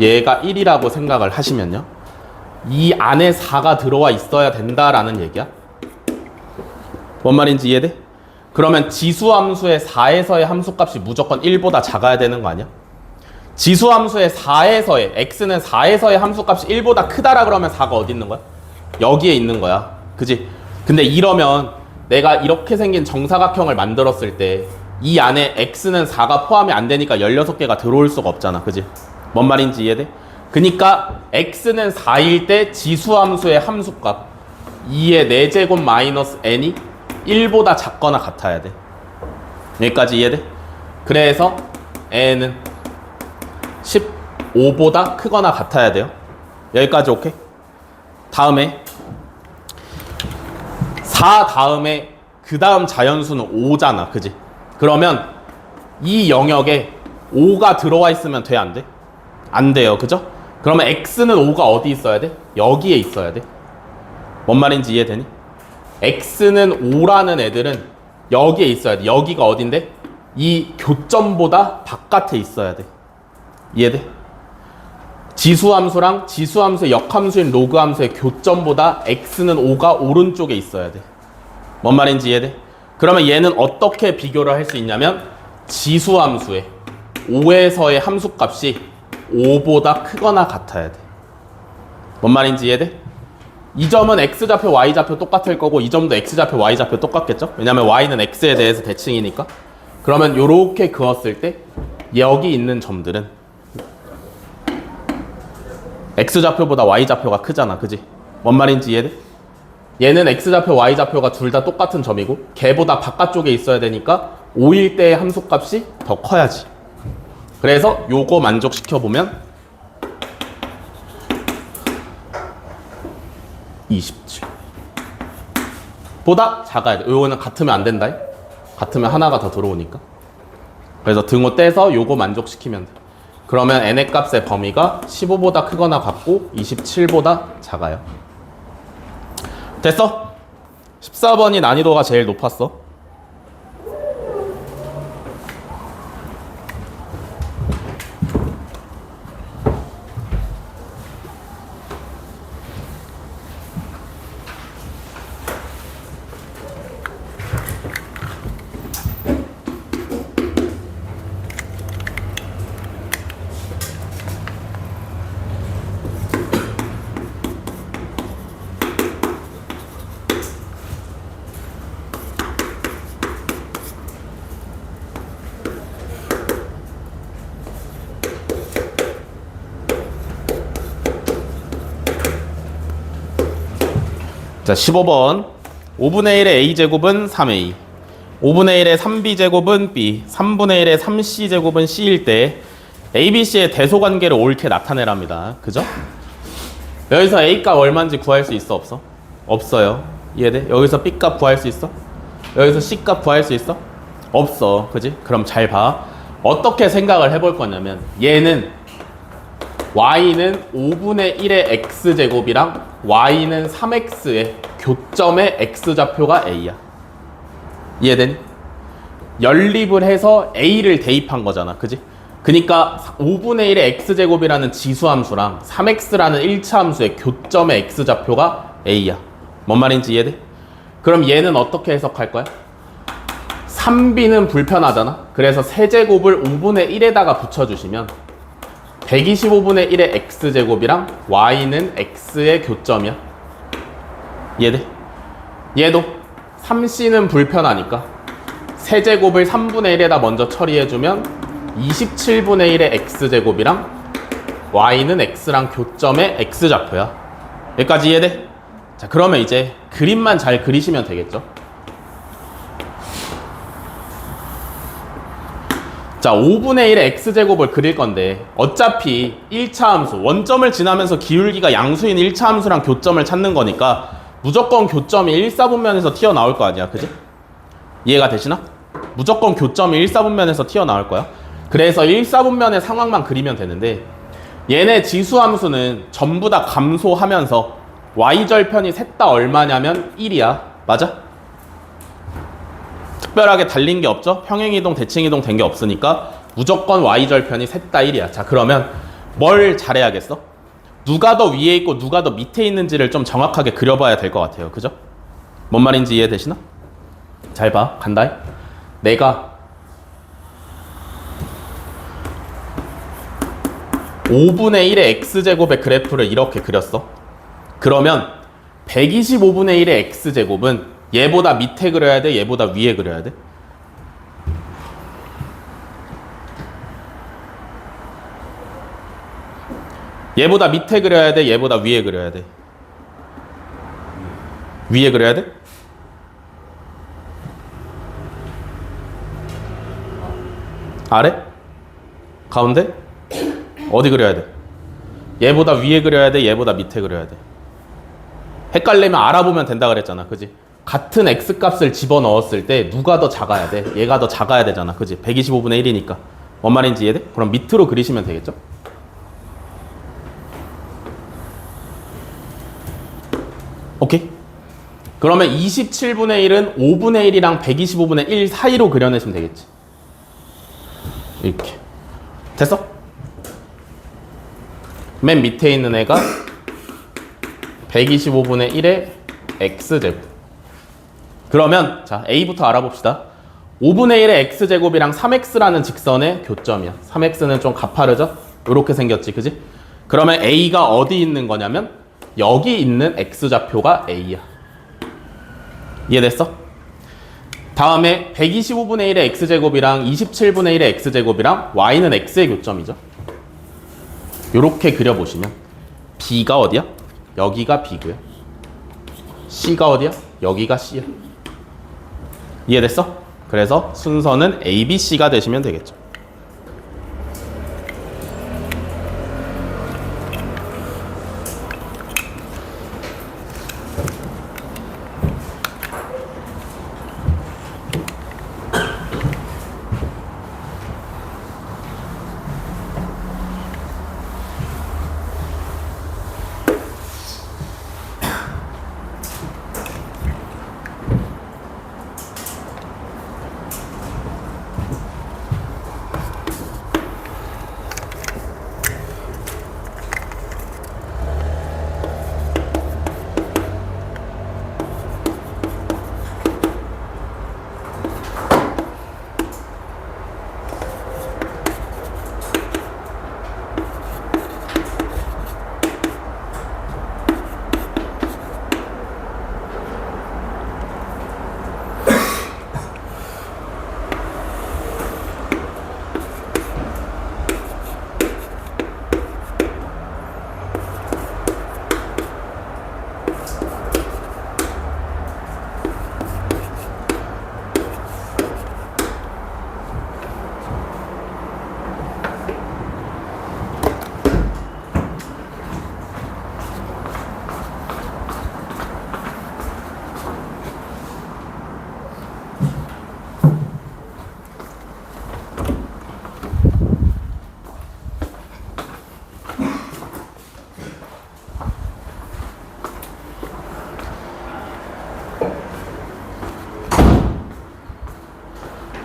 얘가 1이라고 생각을 하시면요, 이 안에 4가 들어와 있어야 된다라는 얘기야. 뭔 말인지 이해돼? 그러면 지수함수의 4에서의 함수값이 무조건 1보다 작아야 되는 거 아니야? 지수함수의 4에서의 x는 4에서의 함수값이 1보다 크다라 그러면 4가 어디 있는 거야? 여기에 있는 거야. 그지? 근데 이러면 내가 이렇게 생긴 정사각형을 만들었을 때 이 안에 x는 4가 포함이 안 되니까 16개가 들어올 수가 없잖아. 그지? 뭔 말인지 이해돼? 그니까 x는 4일 때 지수함수의 함수값 2의 4제곱 마이너스 n이 1보다 작거나 같아야 돼. 여기까지 이해돼? 그래서 n은 15보다 크거나 같아야 돼요. 여기까지 오케이? 다음에 4 다음에 그 다음 자연수는 5잖아. 그지? 그러면 이 영역에 5가 들어와 있으면 돼? 안 돼? 안 돼요. 그죠? 그러면 x는 5가 어디 있어야 돼? 여기에 있어야 돼. 뭔 말인지 이해되니? x는 5라는 애들은 여기에 있어야 돼. 여기가 어딘데? 이 교점보다 바깥에 있어야 돼. 이해돼? 지수함수랑 지수함수의 역함수인 로그함수의 교점보다 x는 5가 오른쪽에 있어야 돼. 뭔 말인지 이해돼? 그러면 얘는 어떻게 비교를 할 수 있냐면 지수함수의 5에서의 함수값이 5보다 크거나 같아야 돼. 뭔 말인지 이해돼? 이 점은 x좌표, y좌표 똑같을 거고 이 점도 x좌표, y좌표 똑같겠죠? 왜냐면 y는 x에 대해서 대칭이니까. 그러면 요렇게 그었을 때 여기 있는 점들은 x좌표보다 y좌표가 크잖아. 그지? 뭔 말인지 이해돼? 얘는 x좌표, y좌표가 둘 다 똑같은 점이고 걔보다 바깥쪽에 있어야 되니까 5일 때의 함수값이 더 커야지. 그래서 요거 만족시켜보면 27 보다 작아야 돼. 요거는 같으면 안 된다. 같으면 하나가 더 들어오니까. 그래서 등호 떼서 요거 만족시키면 돼. 그러면 n의 값의 범위가 15보다 크거나 같고 27보다 작아요. 됐어? 14번이 난이도가 제일 높았어. 자, 15번 5분의 1의 a제곱은 3a 5분의 1의 3b제곱은 b 3분의 1의 3c제곱은 c일 때 abc의 대소관계를 옳게 나타내랍니다. 그죠? 여기서 a값 얼마인지 구할 수 있어? 없어? 없어요. 이해돼? 여기서 b값 구할 수 있어? 여기서 c값 구할 수 있어? 없어. 그지? 그럼 잘 봐. 어떻게 생각을 해볼 거냐면 얘는 y는 5분의 1의 x제곱이랑 y는 3x의 교점의 x좌표가 a야. 이해되니? 연립을 해서 a를 대입한 거잖아. 그지? 그니까 5분의 1의 x제곱이라는 지수함수랑 3x라는 1차 함수의 교점의 x좌표가 a야. 뭔 말인지 이해돼? 그럼 얘는 어떻게 해석할 거야? 3b는 불편하잖아. 그래서 세제곱을 5분의 1에다가 붙여주시면 125분의 1의 x제곱이랑 y는 x의 교점이야. 이해돼? 얘도 3c는 불편하니까 세제곱을 3분의 1에다 먼저 처리해주면 27분의 1의 x제곱이랑 y는 x랑 교점의 x좌표야. 여기까지 이해돼? 자, 그러면 이제 그림만 잘 그리시면 되겠죠? 자, 5분의 1의 x제곱을 그릴 건데 어차피 1차 함수, 원점을 지나면서 기울기가 양수인 1차 함수랑 교점을 찾는 거니까 무조건 교점이 1사분면에서 튀어나올 거 아니야. 그지? 이해가 되시나? 무조건 교점이 1사분면에서 튀어나올 거야. 그래서 1사분면의 상황만 그리면 되는데 얘네 지수함수는 전부 다 감소하면서 y절편이 셋 다 얼마냐면 1이야. 맞아? 특별하게 달린 게 없죠? 평행이동, 대칭이동 된 게 없으니까 무조건 y절편이 셋 다 1이야. 자, 그러면 뭘 잘해야겠어? 누가 더 위에 있고 누가 더 밑에 있는지를 좀 정확하게 그려봐야 될 것 같아요. 그죠? 뭔 말인지 이해되시나? 잘 봐. 간다. 내가 5분의 1의 x제곱의 그래프를 이렇게 그렸어. 그러면 125분의 1의 x제곱은 얘보다 밑에 그려야 돼? 얘보다 위에 그려야 돼? 얘보다 밑에 그려야 돼? 얘보다 위에 그려야 돼? 위에 그려야 돼? 아래? 가운데? 어디 그려야 돼? 얘보다 위에 그려야 돼? 얘보다 밑에 그려야 돼? 헷갈리면 알아보면 된다 그랬잖아. 그지? 같은 x 값을 집어넣었을 때 누가 더 작아야 돼? 얘가 더 작아야 되잖아. 그지? 125분의 1이니까. 뭔 말인지 이해돼? 그럼 밑으로 그리시면 되겠죠? 오케이? 그러면 27분의 1은 5분의 1이랑 125분의 1 사이로 그려내시면 되겠지. 이렇게. 됐어? 맨 밑에 있는 애가 125분의 1의 x제곱. 그러면 자 a부터 알아봅시다. 5분의 1의 x제곱이랑 3x라는 직선의 교점이야. 3x는 좀 가파르죠? 이렇게 생겼지, 그지? 그러면 a가 어디 있는 거냐면 여기 있는 x좌표가 a야. 이해됐어? 다음에 125분의 1의 x제곱이랑 27분의 1의 x제곱이랑 y는 x의 교점이죠. 이렇게 그려보시면 b가 어디야? 여기가 b고요. c가 어디야? 여기가 c야. 이해됐어? 그래서 순서는 a, b, c가 되시면 되겠죠.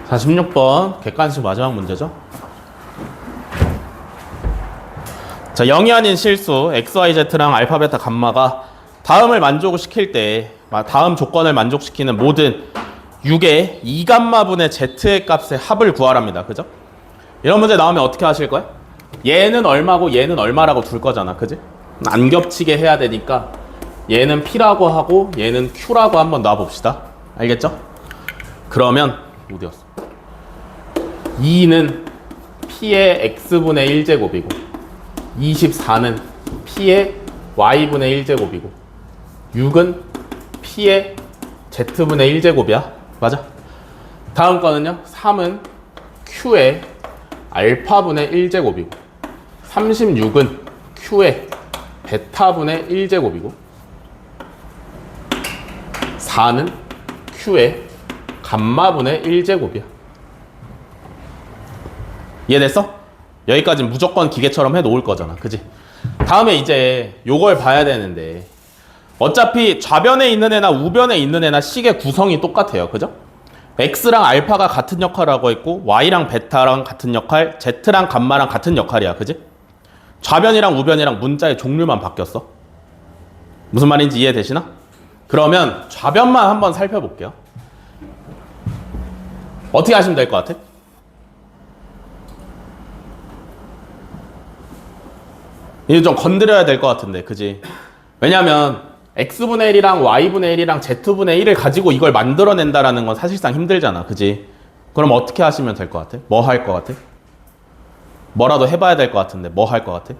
자, 16번 객관식 마지막 문제죠. 자, 0이 아닌 실수 x, y, z랑 알파, 베타, 감마가 다음을 만족시킬 때 다음 조건을 만족시키는 모든 6의 2감마분의 z의 값의 합을 구하랍니다. 그죠? 이런 문제 나오면 어떻게 하실 거야? 얘는 얼마고 얘는 얼마라고 둘 거잖아. 그지? 안 겹치게 해야 되니까 얘는 p라고 하고 얘는 q라고 한번 놔봅시다. 알겠죠? 그러면 어디였어? 2는 p의 x분의 1제곱이고 24는 p의 y분의 1제곱이고 6은 p의 z분의 1제곱이야. 맞아? 다음 거는요. 3은 q의 알파분의 1제곱이고 36은 q의 베타분의 1제곱이고 4는 q의 감마분의 1제곱이야. 이해됐어? 여기까지 무조건 기계처럼 해놓을 거잖아. 그지? 다음에 이제 요걸 봐야 되는데 어차피 좌변에 있는 애나 우변에 있는 애나 식의 구성이 똑같아요. 그죠? x랑 알파가 같은 역할을 하고 있고 y랑 베타랑 같은 역할, z랑 감마랑 같은 역할이야. 그지? 좌변이랑 우변이랑 문자의 종류만 바뀌었어. 무슨 말인지 이해되시나? 그러면 좌변만 한번 살펴볼게요. 어떻게 하시면 될 것 같아? 이거 좀 건드려야 될 것 같은데, 그지? 왜냐면 x분의 1이랑 y분의 1이랑 z분의 1을 가지고 이걸 만들어낸다라는 건 사실상 힘들잖아. 그지? 그럼 어떻게 하시면 될 것 같아? 뭐 할 것 같아? 뭐라도 해봐야 될 것 같은데 뭐 할 것 같아?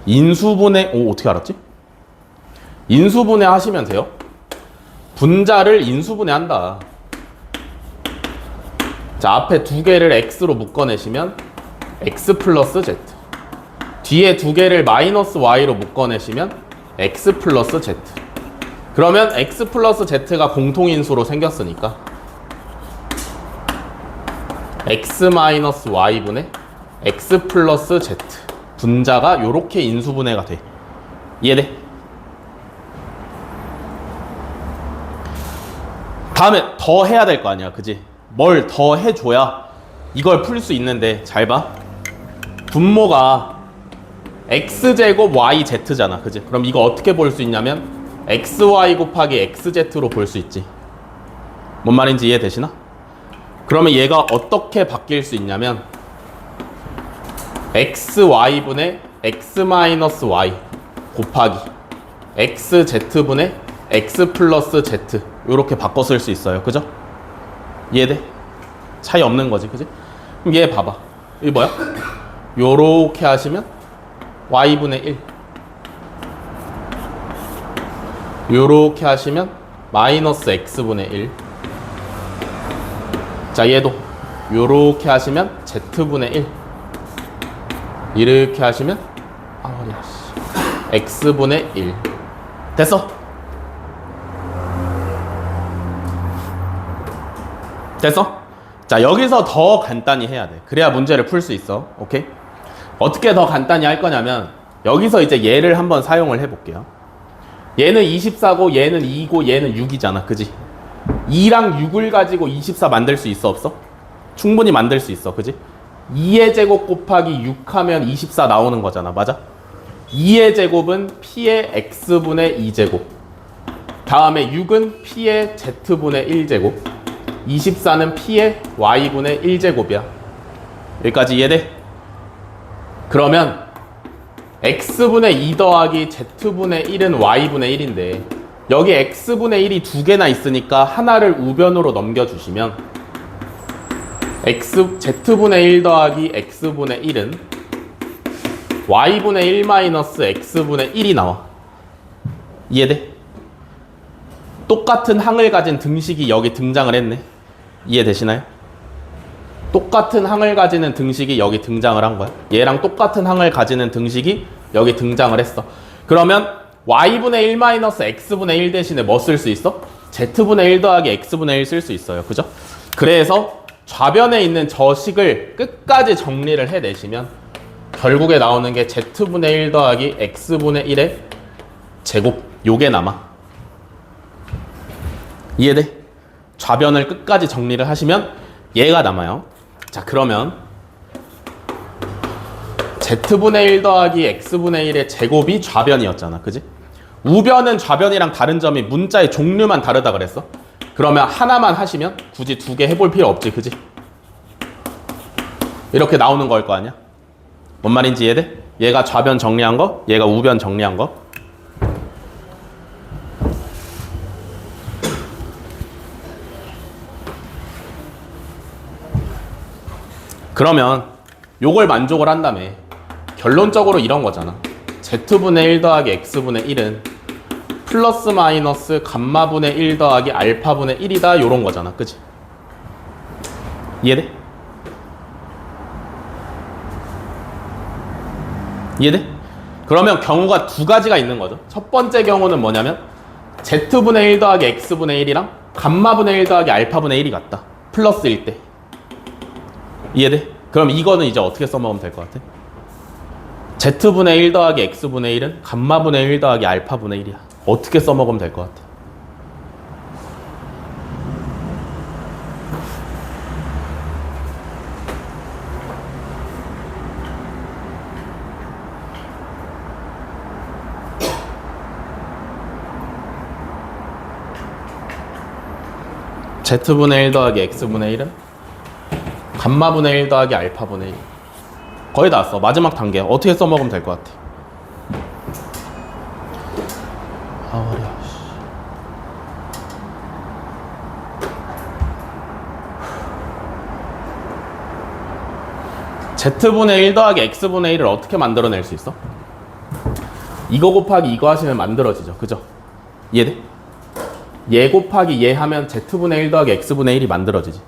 인수분해, 어떻게 알았지? 인수분해 하시면 돼요. 분자를 인수분해 한다. 자, 앞에 두 개를 x로 묶어내시면 x 플러스 z, 뒤에 두 개를 마이너스 y로 묶어내시면 x 플러스 z, 그러면 x 플러스 z가 공통인수로 생겼으니까 x 마이너스 y분의 x 플러스 z 분자가 요렇게 인수분해가 돼. 이해돼? 다음에 더 해야 될 거 아니야, 그지? 뭘 더 해줘야 이걸 풀 수 있는데 잘 봐. 분모가 x제곱 yz잖아, 그지? 그럼 이거 어떻게 볼 수 있냐면 xy 곱하기 xz로 볼 수 있지. 뭔 말인지 이해되시나? 그러면 얘가 어떻게 바뀔 수 있냐면 xy분의 x 마이너스 y 곱하기 xz분의 x 플러스 z 요렇게 바꿔 쓸 수 있어요. 그죠? 이해돼? 차이 없는 거지, 그지? 그럼 얘 봐봐. 이게 뭐야? 요렇게 하시면 y분의 1 요렇게 하시면 마이너스 x분의 1 자, 얘도 요렇게 하시면 z분의 1 이렇게 하시면 x분의 1 됐어? 됐어? 자, 여기서 더 간단히 해야 돼. 그래야 문제를 풀 수 있어. 오케이? 어떻게 더 간단히 할 거냐면 여기서 이제 얘를 한번 사용을 해볼게요. 얘는 24고 얘는 2고 얘는 6이잖아, 그지? 2랑 6을 가지고 24 만들 수 있어, 없어? 충분히 만들 수 있어, 그지? 2의 제곱 곱하기 6 하면 24 나오는 거잖아, 맞아? 2의 제곱은 p의 x분의 2제곱 다음에 6은 p의 z분의 1제곱 24는 p의 y분의 1제곱이야. 여기까지 이해돼? 그러면 x분의 2 더하기 z분의 1은 y분의 1인데 여기 x분의 1이 두 개나 있으니까 하나를 우변으로 넘겨주시면 z분의 1 더하기 x분의 1은 y분의 1 마이너스 x분의 1이 나와. 이해돼? 똑같은 항을 가진 등식이 여기 등장을 했네. 이해되시나요? 똑같은 항을 가지는 등식이 여기 등장을 한 거야. 얘랑 똑같은 항을 가지는 등식이 여기 등장을 했어. 그러면 y분의 1 마이너스 x분의 1 대신에 뭐 쓸 수 있어? z분의 1 더하기 x분의 1 쓸 수 있어요. 그죠? 그래서 좌변에 있는 저 식을 끝까지 정리를 해내시면 결국에 나오는 게 z분의 1 더하기 x분의 1의 제곱 요게 남아. 이해돼? 좌변을 끝까지 정리를 하시면 얘가 남아요. 자, 그러면 z분의 1 더하기 x분의 1의 제곱이 좌변이었잖아, 그지? 우변은 좌변이랑 다른 점이 문자의 종류만 다르다 그랬어. 그러면 하나만 하시면 굳이 두 개 해볼 필요 없지, 그지? 이렇게 나오는 걸 거 아니야? 뭔 말인지 이해돼? 얘가 좌변 정리한 거, 얘가 우변 정리한 거. 그러면 요걸 만족을 한다며 결론적으로 이런 거잖아. z분의 1 더하기 x분의 1은 플러스 마이너스 감마분의 1 더하기 알파분의 1이다 요런 거잖아, 그치? 이해돼? 이해돼? 그러면 경우가 두 가지가 있는 거죠. 첫 번째 경우는 뭐냐면 z분의 1 더하기 x분의 1이랑 감마분의 1 더하기 알파분의 1이 같다. 플러스 1 때. 이해돼? 그럼 이거는 이제 어떻게 써먹으면 될 것 같아? z분의 1 더하기 x분의 1은 감마분의 1 더하기 알파분의 1이야. 어떻게 써먹으면 될 것 같아? z분의 1 더하기 x분의 1은 감마분의 1 더하기 알파분의 1. 거의 다 왔어. 마지막 단계. 어떻게 써먹으면 될 것 같아? 어려워. z분의 1 더하기 x분의 1을 어떻게 만들어낼 수 있어? 이거 곱하기 이거 하시면 만들어지죠. 그죠? 이해돼? 얘 곱하기 얘 하면 z분의 1 더하기 x분의 1이 만들어지지.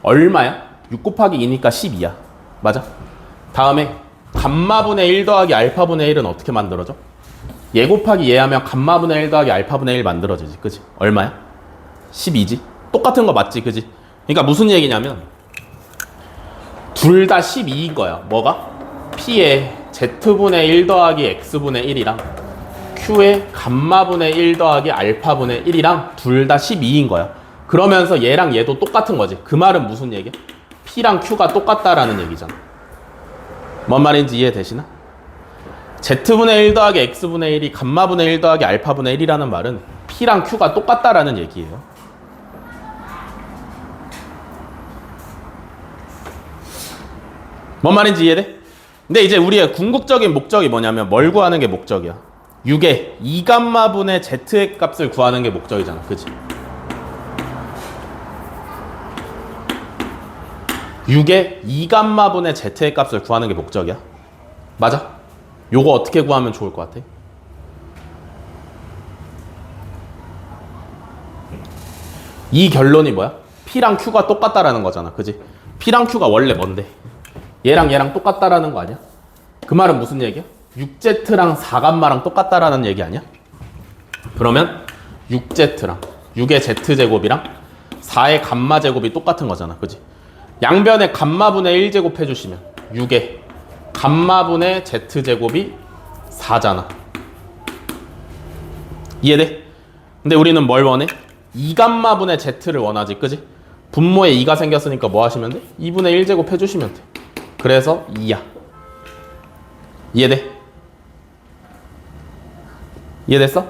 얼마야? 6 곱하기 2니까 12야. 맞아? 다음에 감마분의 1 더하기 알파분의 1은 어떻게 만들어져? 얘 곱하기 얘 하면 감마분의 1 더하기 알파분의 1 만들어지지. 그지? 얼마야? 12지? 똑같은 거 맞지? 그지? 그러니까 무슨 얘기냐면 둘 다 12인 거야. 뭐가? P의 Z분의 1 더하기 X분의 1이랑 Q의 감마분의 1 더하기 알파분의 1이랑 둘 다 12인 거야. 그러면서 얘랑 얘도 똑같은 거지. 그 말은 무슨 얘기야? P랑 Q가 똑같다라는 얘기잖아. 뭔 말인지 이해되시나? Z분의 1 더하기 X분의 1이 감마분의 1 더하기 알파분의 1이라는 말은 P랑 Q가 똑같다라는 얘기예요. 뭔 말인지 이해돼? 근데 이제 우리의 궁극적인 목적이 뭐냐면 뭘 구하는 게 목적이야? 6의 2감마분의 Z의 값을 구하는 게 목적이잖아. 그치? 6의 2감마분의 Z의 값을 구하는 게 목적이야. 맞아? 요거 어떻게 구하면 좋을 것 같아? 이 결론이 뭐야? P랑 Q가 똑같다라는 거잖아. 그지? P랑 Q가 원래 뭔데? 얘랑 얘랑 똑같다라는 거 아니야? 그 말은 무슨 얘기야? 6Z랑 4감마랑 똑같다라는 얘기 아니야? 그러면 6Z랑 6의 Z제곱이랑 4의 감마제곱이 똑같은 거잖아. 그지? 양변에 감마분의 1제곱 해주시면 6의 감마분의 Z제곱이 4잖아. 이해돼? 근데 우리는 뭘 원해? 2감마분의 Z를 원하지. 그지? 분모에 2가 생겼으니까 뭐 하시면 돼? 2분의 1제곱 해주시면 돼. 그래서 2야. 이해돼? 이해됐어?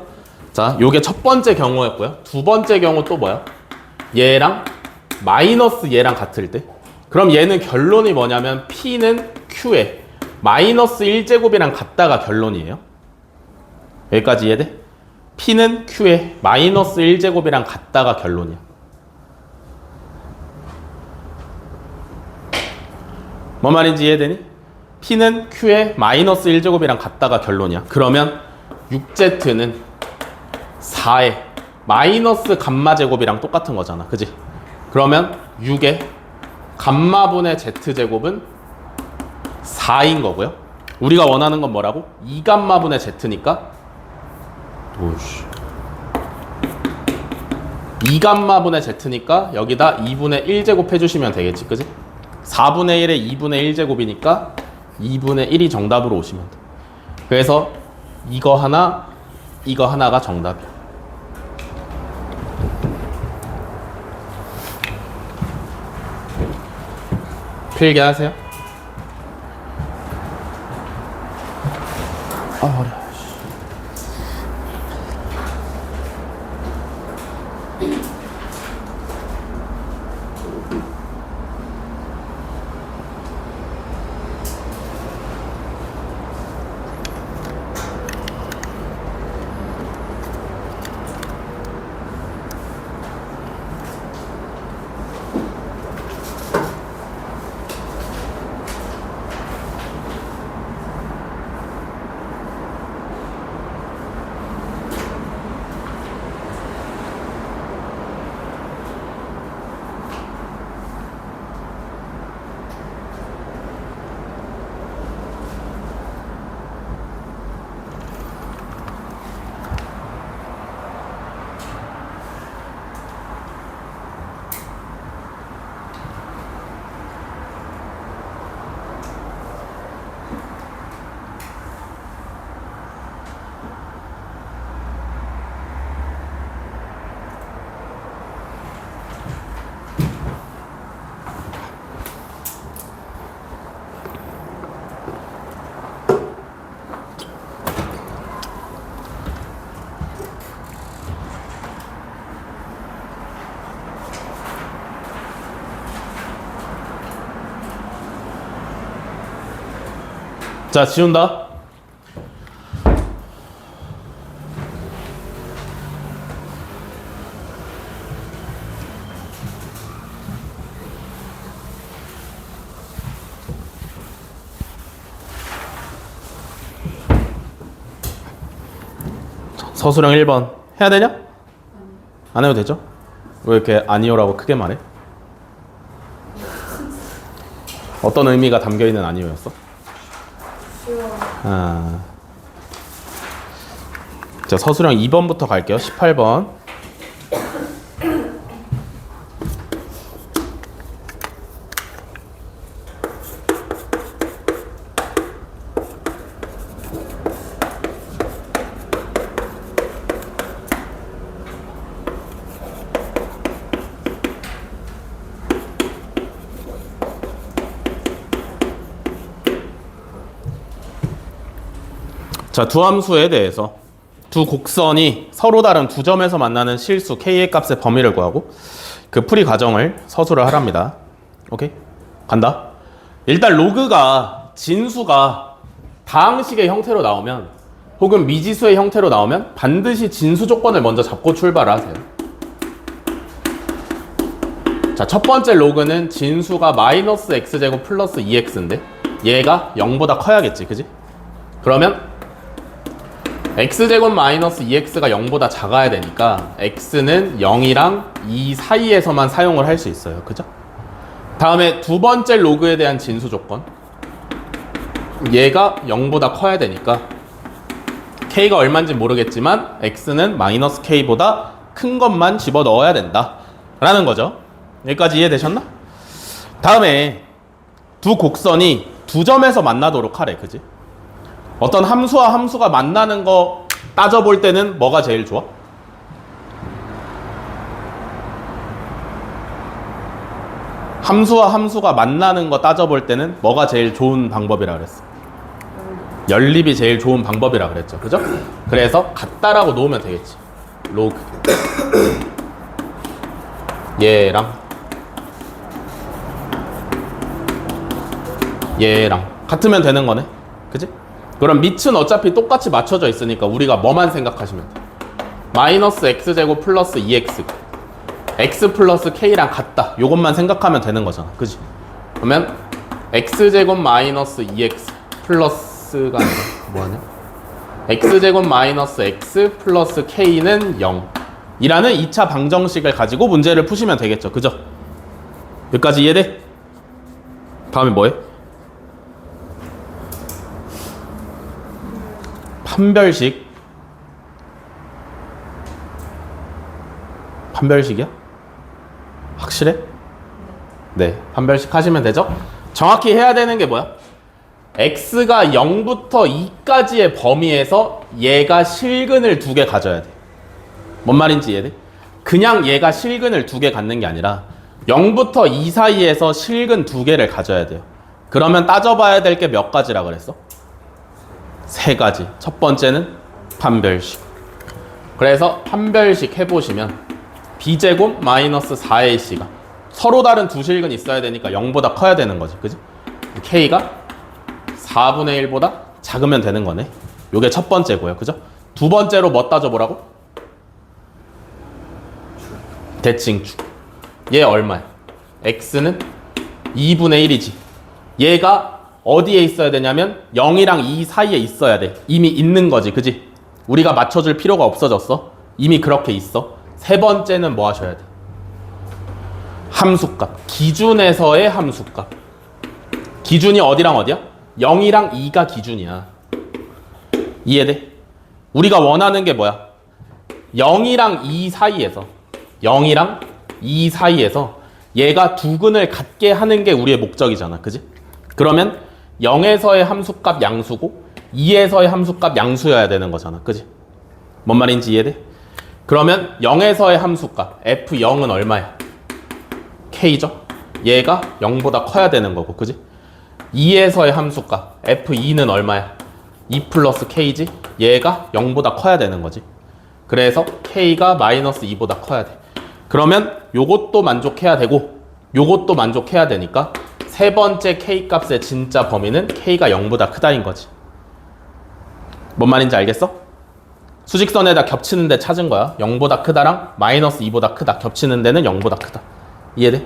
자, 요게 첫 번째 경우였고요. 두 번째 경우 또 뭐야? 얘랑 마이너스 얘랑 같을 때. 그럼 얘는 결론이 뭐냐면 P는 Q에 마이너스 1제곱이랑 같다가 결론이에요. 여기까지 이해돼? P는 Q에 마이너스 1제곱이랑 같다가 결론이야. 뭔 말인지 이해되니? P는 Q에 마이너스 1제곱이랑 같다가 결론이야. 그러면 6Z는 4의 마이너스 감마제곱이랑 똑같은 거잖아. 그지? 그러면 6의 감마분의 Z제곱은 4인 거고요. 우리가 원하는 건 뭐라고? 2감마분의 Z니까 오씨 2감마분의 Z니까 여기다 2분의 1제곱 해주시면 되겠지. 그지? 4분의 1에 2분의 1제곱이니까 2분의 1이 정답으로 오시면 돼. 그래서 이거 하나가 정답이야. 필기하세요. 어려워. 자, 지운다. 서술형 1번 해야 되냐? 안 해도 되죠? 왜 이렇게 아니오라고 크게 말해? 어떤 의미가 담겨있는 아니오였어? 아, 자, 서술형 2번부터 갈게요. 18번. 자, 두 함수에 대해서 두 곡선이 서로 다른 두 점에서 만나는 실수 k의 값의 범위를 구하고 그 풀이 과정을 서술을 하랍니다. 오케이? 간다. 일단 로그가 진수가 다항식의 형태로 나오면 혹은 미지수의 형태로 나오면 반드시 진수 조건을 먼저 잡고 출발을 하세요. 자, 첫 번째 로그는 진수가 마이너스 x제곱 플러스 2x인데 얘가 0보다 커야겠지, 그지? 그러면 x제곱 마이너스 2x가 0보다 작아야 되니까 x는 0이랑 2 사이에서만 사용을 할 수 있어요. 그죠? 다음에 두 번째 로그에 대한 진수 조건, 얘가 0보다 커야 되니까 k가 얼마인지 모르겠지만 x는 마이너스 k보다 큰 것만 집어넣어야 된다 라는 거죠. 여기까지 이해되셨나? 다음에 두 곡선이 두 점에서 만나도록 하래. 그지? 어떤 함수와 함수가 만나는 거 따져볼 때는 뭐가 제일 좋아? 함수와 함수가 만나는 거 따져볼 때는 뭐가 제일 좋은 방법이라 그랬어? 연립이 제일 좋은 방법이라 그랬죠. 그죠? 그래서 같다라고 놓으면 되겠지. 로그 얘랑 같으면 되는 거네. 그지? 그럼 밑은 어차피 똑같이 맞춰져 있으니까 우리가 뭐만 생각하시면 돼. 마이너스 x제곱 플러스 2x x 플러스 k랑 같다. 요것만 생각하면 되는 거잖아. 그지? 그러면 x제곱 마이너스 2x 플러스가 아니라 뭐하냐? x제곱 마이너스 x 플러스 k는 0 이라는 2차 방정식을 가지고 문제를 푸시면 되겠죠. 그죠? 여기까지 이해돼? 다음에 뭐해? 판별식이야? 확실해? 네, 판별식 하시면 되죠? 정확히 해야 되는 게 뭐야? x가 0부터 2까지의 범위에서 얘가 실근을 2개 가져야 돼. 뭔 말인지 이해돼? 그냥 얘가 실근을 2개 갖는 게 아니라 0부터 2 사이에서 실근 2개를 가져야 돼요. 그러면 따져봐야 될 게 몇 가지라 그랬어? 3가지. 첫 번째는 판별식. 그래서 판별식 해보시면 b제곱 마이너스 4ac가 서로 다른 두 실근이 있어야 되니까 0보다 커야 되는 거지. 그지? k가 4분의 1보다 작으면 되는 거네. 요게 첫 번째고요. 그죠? 두 번째로 뭐 따져보라고? 대칭축. 얘 얼마야? x는 2분의 1이지. 얘가 어디에 있어야 되냐면 0이랑 2 사이에 있어야 돼. 이미 있는 거지. 그지? 우리가 맞춰줄 필요가 없어졌어. 이미 그렇게 있어. 세 번째는 뭐 하셔야 돼? 함수값. 기준에서의 함수값. 기준이 어디랑 어디야? 0이랑 2가 기준이야. 이해돼? 우리가 원하는 게 뭐야? 0이랑 2 사이에서 0이랑 2 사이에서 얘가 두 근을 갖게 하는 게 우리의 목적이잖아. 그지? 그러면 0에서의 함수값 양수고 2에서의 함수값 양수여야 되는 거잖아. 그지? 뭔 말인지 이해돼? 그러면 0에서의 함수값 f0은 얼마야? k죠? 얘가 0보다 커야 되는 거고. 그지? 2에서의 함수값 f2는 얼마야? 2 플러스 k지? 얘가 0보다 커야 되는 거지. 그래서 k가 마이너스 2보다 커야 돼. 그러면 요것도 만족해야 되고 요것도 만족해야 되니까 세 번째 k 값의 진짜 범위는 k가 0보다 크다인 거지. 뭔 말인지 알겠어? 수직선에다 겹치는 데 찾은 거야. 0보다 크다랑 마이너스 2보다 크다. 겹치는 데는 0보다 크다. 이해돼?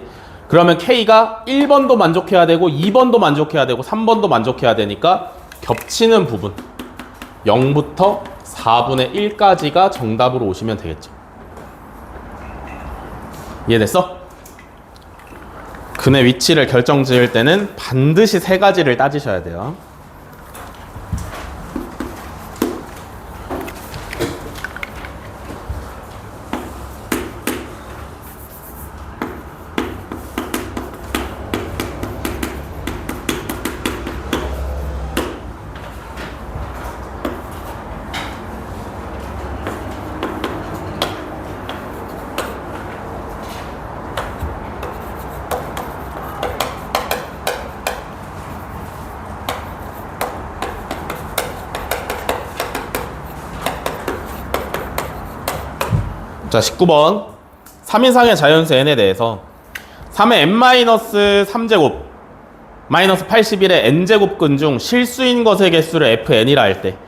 그러면 k가 1번도 만족해야 되고 2번도 만족해야 되고 3번도 만족해야 되니까 겹치는 부분 0부터 4분의 1까지가 정답으로 오시면 되겠죠. 이해됐어? 근의 위치를 결정 지을 때는 반드시 3가지를 따지셔야 돼요. 자, 19번. 3인상의 자연수 n에 대해서 3의 n-3제곱 마이너스 81의 n제곱근 중 실수인 것의 개수를 fn이라 할 때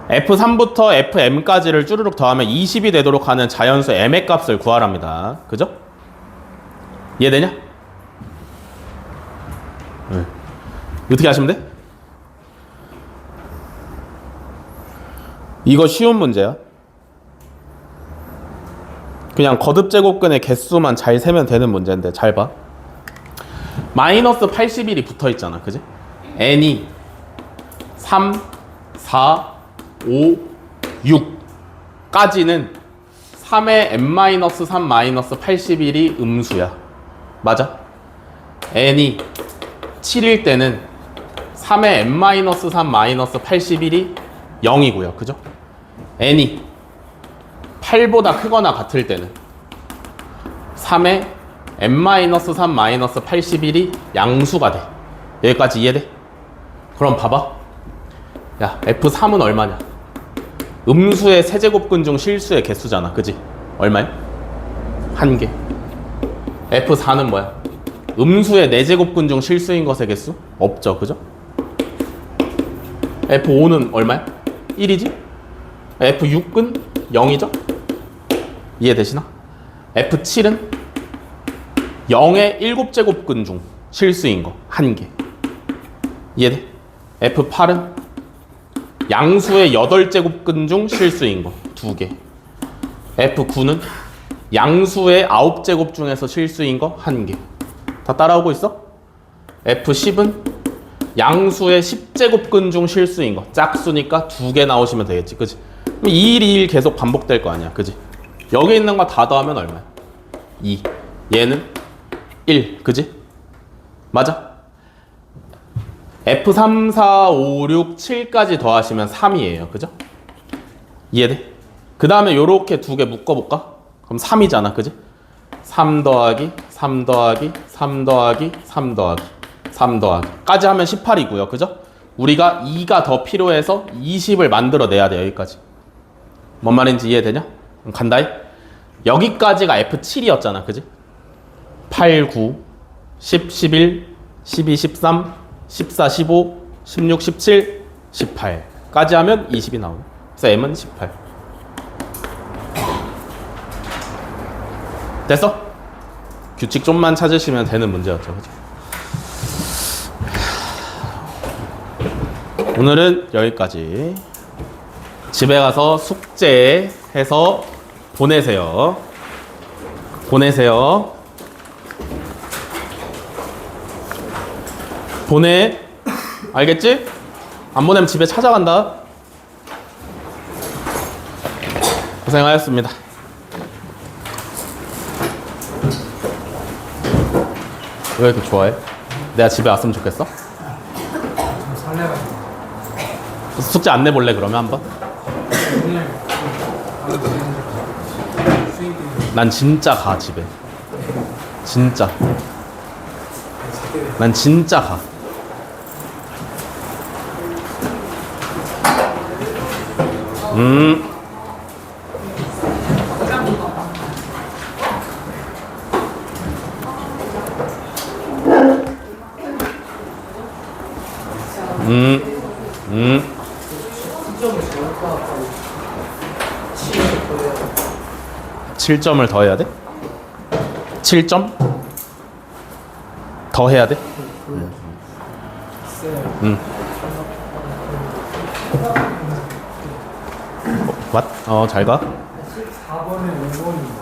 f3부터 fm까지를 쭈르륵 더하면 20이 되도록 하는 자연수 m의 값을 구하랍니다. 그죠? 이해되냐? 네. 어떻게 하시면 돼? 이거 쉬운 문제야. 그냥 거듭제곱근의 개수만 잘 세면 되는 문제인데 잘 봐. 마이너스 81이 붙어 있잖아. 그지? n이 3, 4, 5, 6까지는 3의 n-3-81이 음수야. 맞아? n이 7일 때는 3의 n-3-81이 0이고요. 그죠? n이 8보다 크거나 같을 때는 3의 n-3-81이 양수가 돼. 여기까지 이해돼? 그럼 봐봐. 야, f3은 얼마냐? 음수의 세제곱근 중 실수의 개수잖아. 그지? 얼마야? 1개. f4는 뭐야? 음수의 네제곱근 중 실수인 것의 개수? 없죠. 그죠? f5는 얼마야? 1이지? f6은 0이죠? 이해되시나? f7은 0의 7제곱근 중 실수인 거 1개. 이해돼? f8은 양수의 8제곱근 중 실수인 거 2개. f9는 양수의 9제곱 중에서 실수인 거 1개. 다 따라오고 있어? f10은 양수의 10제곱근 중 실수인 거 짝수니까 2개 나오시면 되겠지. 그치? 그럼 2일, 2일 계속 반복될 거 아니야. 그치? 여기 있는 거 다 더하면 얼마야? 2. 얘는 1. 그치? 맞아? F3, 4, 5, 6, 7까지 더하시면 3이에요. 그죠? 이해돼? 그 다음에 요렇게 2개 묶어볼까? 그럼 3이잖아. 그지? 3 더하기, 3 더하기, 3 더하기, 3 더하기, 3 더하기 까지 하면 18이고요. 그죠? 우리가 2가 더 필요해서 20을 만들어내야 돼. 여기까지. 뭔 말인지 이해되냐? 그럼 간다이. 여기까지가 F7이었잖아. 그지? 8, 9, 10, 11, 12, 13, 14, 15, 16, 17, 18까지 하면 20이 나오네. 그래서 M은 18. 됐어? 규칙 좀만 찾으시면 되는 문제였죠. 그죠? 오늘은 여기까지. 집에 가서 숙제해서 보내세요. 보내세요. 보내. 알겠지? 안 보내면 집에 찾아간다. 고생하셨습니다. 왜 이렇게 좋아해? 내가 집에 왔으면 좋겠어? 좀 설레가지고. 숙제 안 내볼래 그러면 한번? 난 진짜 가 집에. 진짜. 난 진짜 가. 칠점을 더 해야 돼? 7점? 더 해야 돼? 잘 가. 4번에 5번이